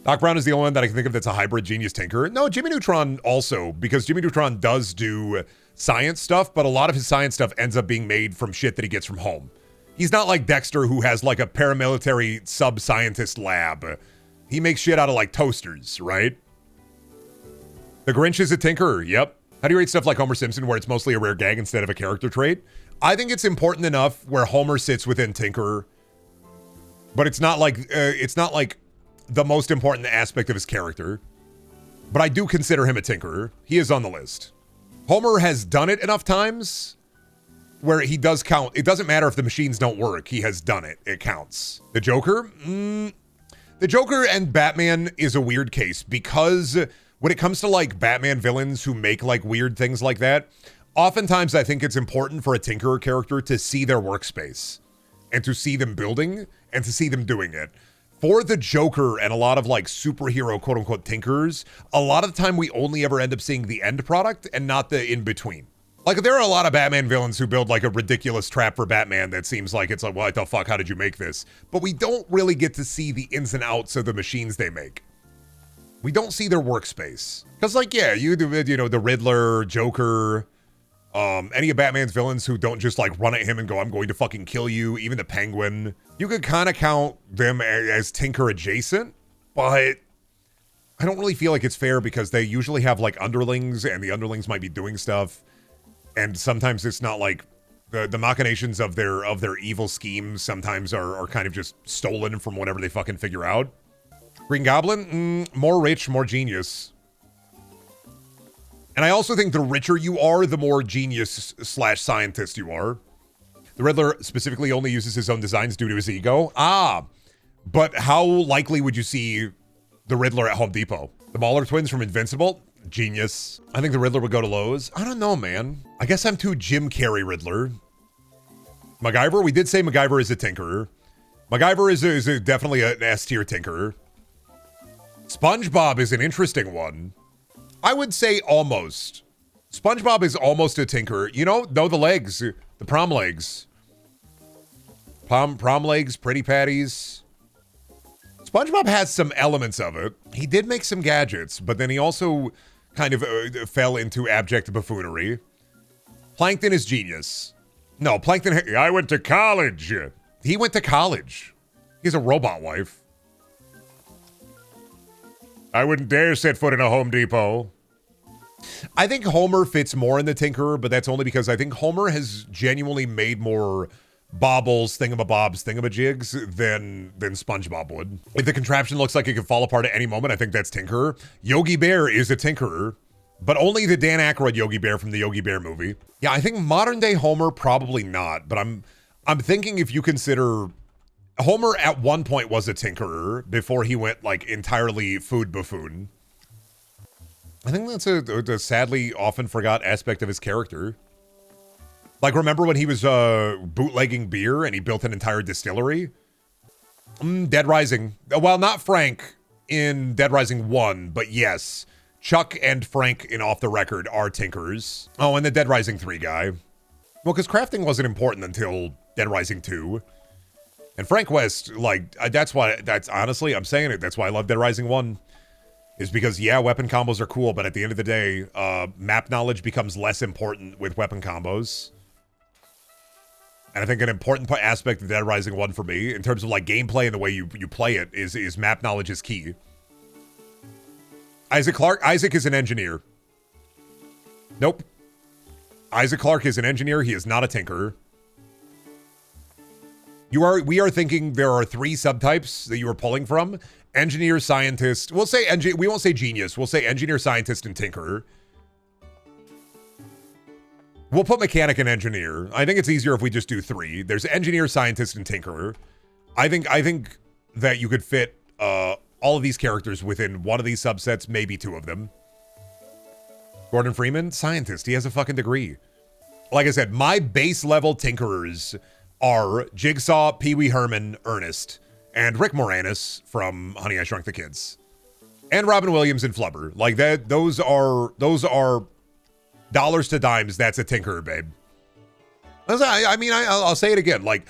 Doc Brown is the only one that I can think of that's a hybrid genius tinker. No, Jimmy Neutron also, because Jimmy Neutron does do science stuff, but a lot of his science stuff ends up being made from shit that he gets from home. He's not like Dexter, who has like a paramilitary sub-scientist lab. He makes shit out of like toasters, right? The Grinch is a tinkerer, yep. How do you rate stuff like Homer Simpson, where it's mostly a rare gag instead of a character trait? I think it's important enough where Homer sits within tinkerer, but it's not like the most important aspect of his character. But I do consider him a tinkerer. He is on the list. Homer has done it enough times where he does count. It doesn't matter if the machines don't work. He has done it. It counts. The Joker? The Joker and Batman is a weird case because when it comes to like Batman villains who make like weird things like that, oftentimes I think it's important for a tinkerer character to see their workspace and to see them building and to see them doing it. For the Joker and a lot of like superhero quote unquote tinkerers, a lot of the time we only ever end up seeing the end product and not the in between. Like there are a lot of Batman villains who build like a ridiculous trap for Batman that seems like it's like, what the fuck, how did you make this? But we don't really get to see the ins and outs of the machines they make. We don't see their workspace. Because like, yeah, you know, the Riddler, Joker, any of Batman's villains who don't just like run at him and go, I'm going to fucking kill you, even the Penguin. You could kind of count them as tinker adjacent, but I don't really feel like it's fair because they usually have like underlings and the underlings might be doing stuff. And sometimes it's not like the machinations of their evil schemes sometimes are kind of just stolen from whatever they fucking figure out. Green Goblin, more rich, more genius. And I also think the richer you are, the more genius / scientist you are. The Riddler specifically only uses his own designs due to his ego. But how likely would you see the Riddler at Home Depot? The Mauler twins from Invincible? Genius. I think the Riddler would go to Lowe's. I don't know, man. I guess I'm too Jim Carrey Riddler. MacGyver? We did say MacGyver is a tinkerer. MacGyver is definitely an S-tier tinkerer. SpongeBob is an interesting one. I would say almost. SpongeBob is almost a tinkerer. You know, the legs, the prom legs. Prom legs, pretty patties. SpongeBob has some elements of it. He did make some gadgets, but then he also kind of fell into abject buffoonery. Plankton is genius. No, Plankton, I went to college. He went to college. He's a robot wife. I wouldn't dare set foot in a Home Depot. I think Homer fits more in the Tinkerer, but that's only because I think Homer has genuinely made more baubles, thingamabobs, thingamajigs than SpongeBob would. If the contraption looks like it could fall apart at any moment, I think that's Tinkerer. Yogi Bear is a Tinkerer, but only the Dan Aykroyd Yogi Bear from the Yogi Bear movie. Yeah, I think modern day Homer, probably not, but I'm thinking if you consider Homer at one point was a tinkerer before he went like entirely food buffoon. I think that's a sadly often forgot aspect of his character. Like, remember when he was bootlegging beer and he built an entire distillery? Dead Rising. Well, not Frank in Dead Rising 1, but yes. Chuck and Frank in Off the Record are tinkerers. Oh, and the Dead Rising 3 guy. Well, because crafting wasn't important until Dead Rising 2. And Frank West, like, that's honestly, I'm saying it, that's why I love Dead Rising 1. Is because, yeah, weapon combos are cool, but at the end of the day, map knowledge becomes less important with weapon combos. And I think an important aspect of Dead Rising 1 for me, in terms of, like, gameplay and the way you play it, is map knowledge is key. Isaac Clarke is an engineer. Nope. Isaac Clarke is an engineer, he is not a tinkerer. We are thinking there are 3 subtypes that you are pulling from. Engineer, scientist. We won't say genius. We'll say engineer, scientist, and tinkerer. We'll put mechanic and engineer. I think it's easier if we just do 3. There's engineer, scientist, and tinkerer. I think that you could fit all of these characters within one of these subsets, maybe 2 of them. Gordon Freeman, scientist. He has a fucking degree. Like I said, my base level tinkerers are Jigsaw, Pee Wee Herman, Ernest, and Rick Moranis from Honey, I Shrunk the Kids, and Robin Williams and Flubber. Like that, those are dollars to dimes. That's a tinkerer, babe. I'll say it again. Like,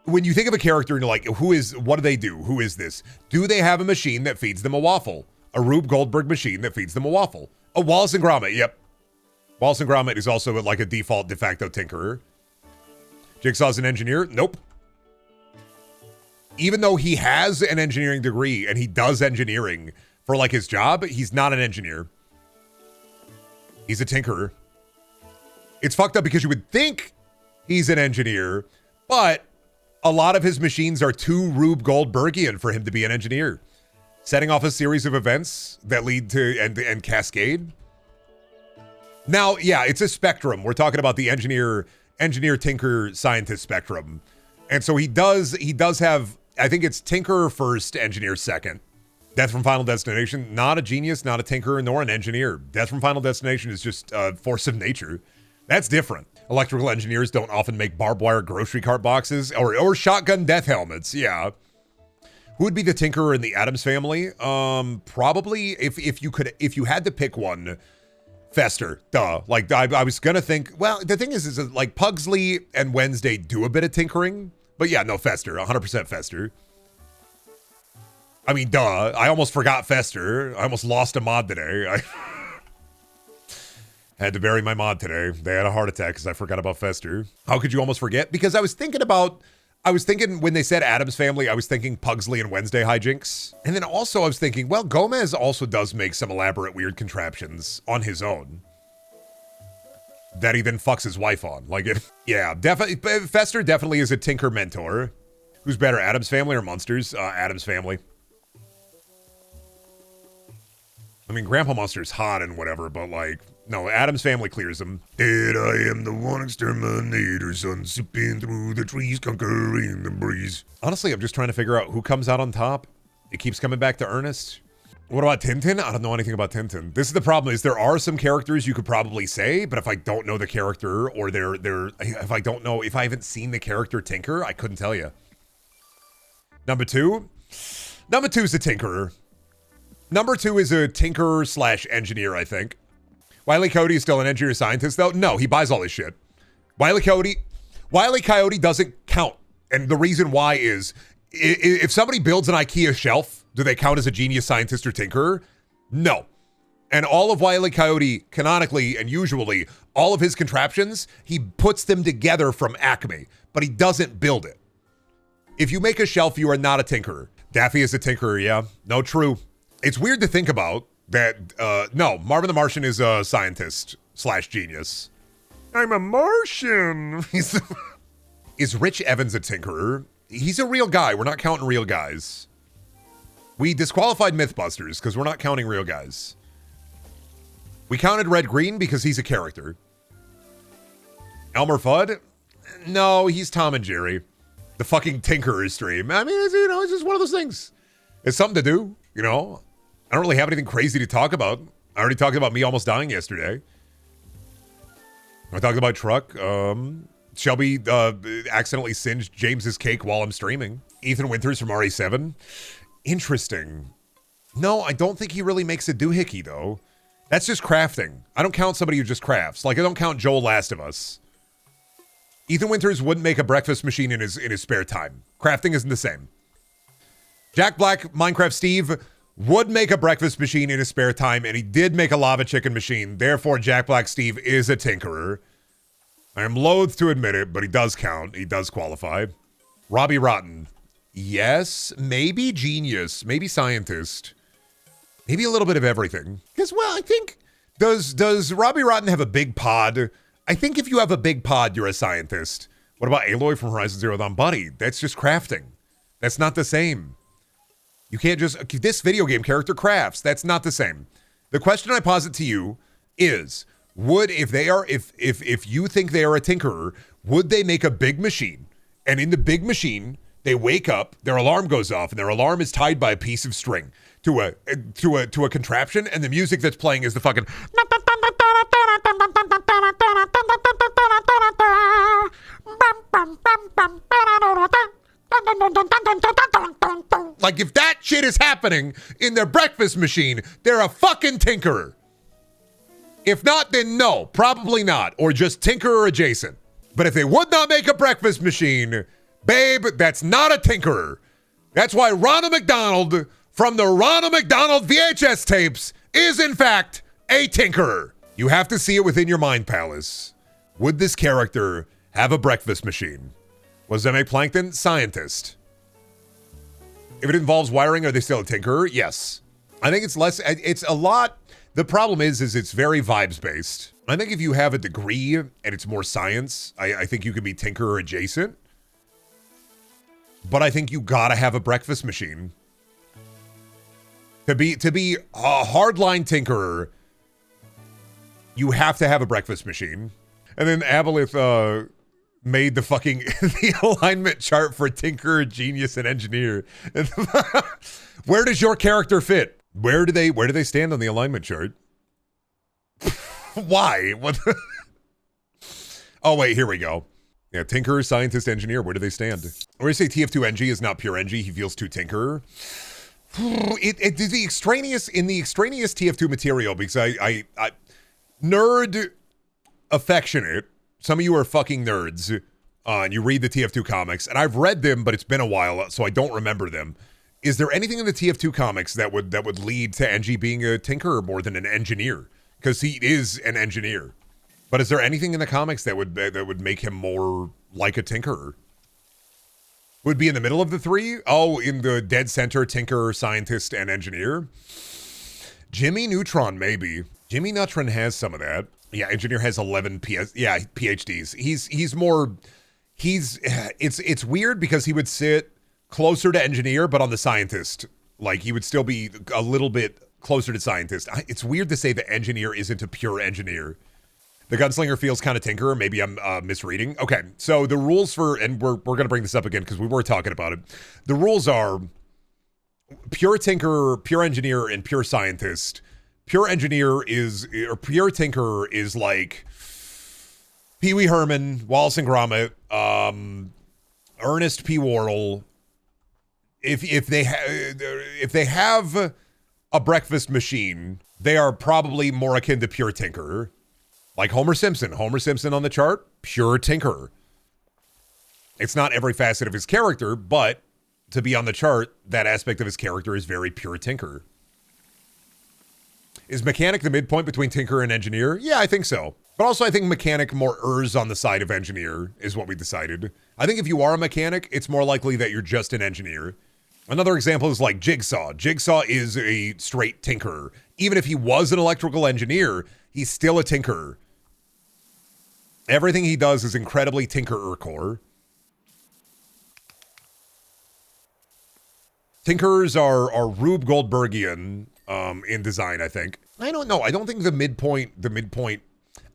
when you think of a character and you're like, what do they do? Who is this? Do they have a machine that feeds them a waffle? A Rube Goldberg machine that feeds them a waffle? A Wallace and Gromit. Yep. Wallace and Gromit is also like a default de facto tinkerer. Jigsaw's an engineer? Nope. Even though he has an engineering degree and he does engineering for like his job, he's not an engineer. He's a tinkerer. It's fucked up because you would think he's an engineer, but a lot of his machines are too Rube Goldbergian for him to be an engineer. Setting off a series of events that lead to and cascade. Now, yeah, it's a spectrum. We're talking about the engineer, tinker, scientist spectrum. And so he does have, I think it's tinkerer first, engineer second. Death from Final Destination, not a genius, not a tinkerer, nor an engineer. Death from Final Destination is just a force of nature. That's different. Electrical engineers don't often make barbed wire grocery cart boxes or shotgun death helmets. Yeah. Who would be the tinkerer in the Addams Family? Probably if you had to pick one, Fester. Duh. Like I was gonna think. Well, the thing is like Pugsley and Wednesday do a bit of tinkering, but yeah, no, Fester, 100% Fester. I mean, duh. I almost forgot Fester. I almost lost a mod today. I had to bury my mod today. They had a heart attack because I forgot about Fester. How could you almost forget? Because I was thinking when they said Addams Family, I was thinking Pugsley and Wednesday hijinks. And then also I was thinking, well, Gomez also does make some elaborate weird contraptions on his own that he then fucks his wife on. Like, yeah, definitely. Fester definitely is a tinker mentor. Who's better, Addams Family or Munsters? Addams Family. I mean, Grandpa Munster's hot and whatever, but like, no, Addams Family clears him. Dead I am the one exterminator, son, sipping through the trees, conquering the breeze. Honestly, I'm just trying to figure out who comes out on top. It keeps coming back to Ernest. What about Tintin? I don't know anything about Tintin. This is the problem, is there are some characters you could probably say, but if I don't know the character or if I haven't seen the character Tinker, I couldn't tell you. Number two is a tinkerer. Number 2 is a tinkerer slash engineer, I think. Wile E. Coyote is still an engineer scientist, though. No, he buys all his shit. Wile E. Coyote doesn't count. And the reason why is, if somebody builds an IKEA shelf, do they count as a genius scientist or tinkerer? No. And all of Wile E. Coyote, canonically and usually, all of his contraptions, he puts them together from Acme, but he doesn't build it. If you make a shelf, you are not a tinkerer. Daffy is a tinkerer, yeah. No, true. It's weird to think about that, no, Marvin the Martian is a scientist slash genius. I'm a Martian. Is Rich Evans a tinkerer? He's a real guy. We're not counting real guys. We disqualified Mythbusters because we're not counting real guys. We counted Red Green because he's a character. Elmer Fudd? No, he's Tom and Jerry. The fucking Tinkerer stream. I mean, it's just one of those things. It's something to do, I don't really have anything crazy to talk about. I already talked about me almost dying yesterday. I talked about truck. Shelby accidentally singed James's cake while I'm streaming. Ethan Winters from RE7. Interesting. No, I don't think he really makes a doohickey, though. That's just crafting. I don't count somebody who just crafts. Like, I don't count Joel Last of Us. Ethan Winters wouldn't make a breakfast machine in his spare time. Crafting isn't the same. Jack Black, Minecraft Steve, would make a breakfast machine in his spare time, and he did make a lava chicken machine. Therefore, Jack Black Steve is a tinkerer. I am loath to admit it, but he does count. He does qualify. Robbie Rotten. Yes, maybe genius, maybe scientist. Maybe a little bit of everything. Because, well, I think, does Robbie Rotten have a big pod? I think if you have a big pod, you're a scientist. What about Aloy from Horizon Zero Dawn? Buddy, that's just crafting. That's not the same. You can't just, this video game character crafts. That's not the same. The question I posit to you is, if you think they are a tinkerer, would they make a big machine? And in the big machine, they wake up, their alarm goes off, and their alarm is tied by a piece of string to a contraption, and the music that's playing is the fucking like, if that shit is happening in their breakfast machine, they're a fucking tinkerer. If not, then no, probably not, or just tinkerer adjacent. But if they would not make a breakfast machine, babe, that's not a tinkerer. That's why Ronald McDonald from the Ronald McDonald VHS tapes is, in fact, a tinkerer. You have to see it within your mind palace. Would this character have a breakfast machine? Was they make plankton? Scientist. If it involves wiring, are they still a tinkerer? Yes. I think it's a lot. The problem is it's very vibes based. I think if you have a degree and it's more science, I think you can be tinkerer adjacent. But I think you gotta have a breakfast machine. To be a hardline tinkerer, you have to have a breakfast machine. And then Aboleth made the fucking the alignment chart for tinkerer, genius, and engineer. Where does your character fit? Where do they stand on the alignment chart? Why? What? Oh wait, here we go. Yeah, tinkerer, scientist, engineer. Where do they stand? Or you say TF2NG is not pure NG. He feels too tinkerer. The extraneous TF2 material, because I nerd affectionate. Some of you are fucking nerds, and you read the TF2 comics, and I've read them, but it's been a while, so I don't remember them. Is there anything in the TF2 comics that would lead to NG being a tinkerer more than an engineer? Because he is an engineer. But is there anything in the comics that would make him more like a tinkerer? Would be in the middle of the three? Oh, in the dead center, tinkerer, scientist, and engineer? Jimmy Neutron, maybe. Jimmy Neutron has some of that. Yeah, engineer has 11 PhDs. It's weird because he would sit closer to engineer, but on the scientist. Like, he would still be a little bit closer to scientist. It's weird to say the engineer isn't a pure engineer. The gunslinger feels kind of tinkerer. Maybe I'm misreading. Okay, so the rules for, and we're going to bring this up again because we were talking about it. The rules are pure tinkerer, pure engineer, and pure scientist. Pure engineer or pure tinkerer is like Pee Wee Herman, Wallace and Gromit, Ernest P. Worrell, if they have a breakfast machine, they are probably more akin to pure tinkerer. Like Homer Simpson. Homer Simpson on the chart, pure tinkerer. It's not every facet of his character, but to be on the chart, that aspect of his character is very pure tinkerer. Is mechanic the midpoint between tinkerer and engineer? Yeah, I think so. But also I think mechanic more errs on the side of engineer, is what we decided. I think if you are a mechanic, it's more likely that you're just an engineer. Another example is like Jigsaw. Jigsaw is a straight tinkerer. Even if he was an electrical engineer, he's still a tinkerer. Everything he does is incredibly tinkerer core. Tinkerers are Rube Goldbergian in design, I think. I don't know. I don't think the midpoint,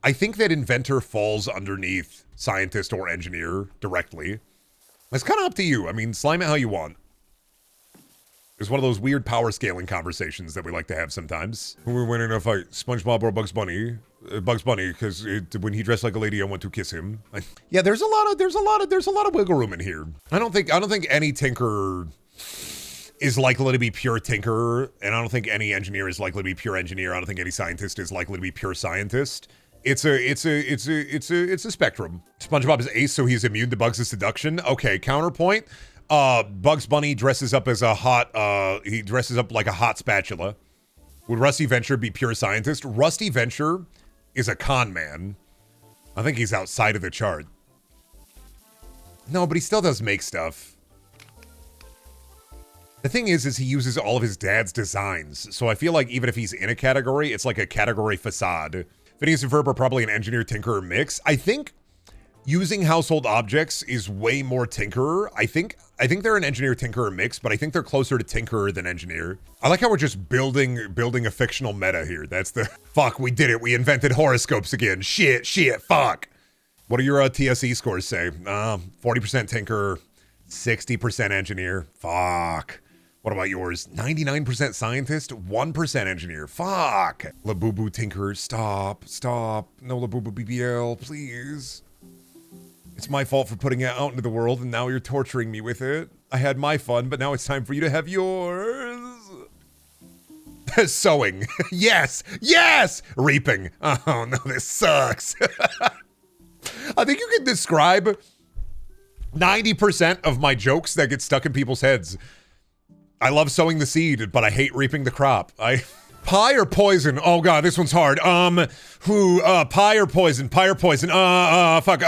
I think that inventor falls underneath scientist or engineer directly. It's kind of up to you. I mean, slime it how you want. It's one of those weird power scaling conversations that we like to have sometimes. Who will win in a fight, SpongeBob or Bugs Bunny? Bugs Bunny, because when he dressed like a lady, I want to kiss him. Yeah, there's a lot of wiggle room in here. I don't think any tinker is likely to be pure tinker, and I don't think any engineer is likely to be pure engineer. I don't think any scientist is likely to be pure scientist. It's a spectrum. SpongeBob is ace, so he's immune to Bugs' seduction. Okay, counterpoint. Bugs Bunny dresses up as he dresses up like a hot spatula. Would Rusty Venture be pure scientist? Rusty Venture is a con man. I think he's outside of the chart. No, but he still does make stuff. The thing is he uses all of his dad's designs. So I feel like even if he's in a category, it's like a category facade. Phineas and Ferb are probably an engineer tinkerer mix. I think using household objects is way more tinkerer. I think they're an engineer tinkerer mix, but I think they're closer to tinkerer than engineer. I like how we're just building a fictional meta here. That's the fuck, we did it. We invented horoscopes again. Shit, fuck. What do your TSE scores say? 40% tinkerer, 60% engineer. Fuck. What about yours? 99% scientist, 1% engineer. Fuck. Labubu tinkerer, stop. No Labubu BBL, please. It's my fault for putting it out into the world, and now you're torturing me with it. I had my fun, but now it's time for you to have yours. Sowing. Yes! Reaping. Oh no, this sucks. I think you can describe 90% of my jokes that get stuck in people's heads. I love sowing the seed, but I hate reaping the crop. Pie or poison? Oh god, this one's hard. Pie or poison? Pie or poison? Fuck.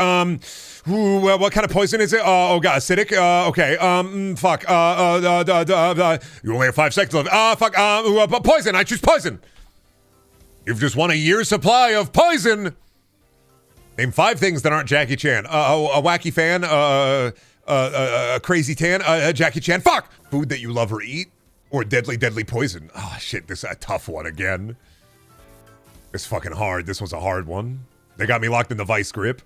What kind of poison is it? Oh god, acidic. Okay. Fuck. You only have 5 seconds left. Fuck. Poison. I choose poison. You've just won a year's supply of poison. Name 5 things that aren't Jackie Chan. A wacky fan. A crazy tan. Jackie Chan. Fuck. Food that you love or eat. Or deadly poison. Oh shit, this is a tough one again. It's fucking hard. This was a hard one. They got me locked in the vice grip.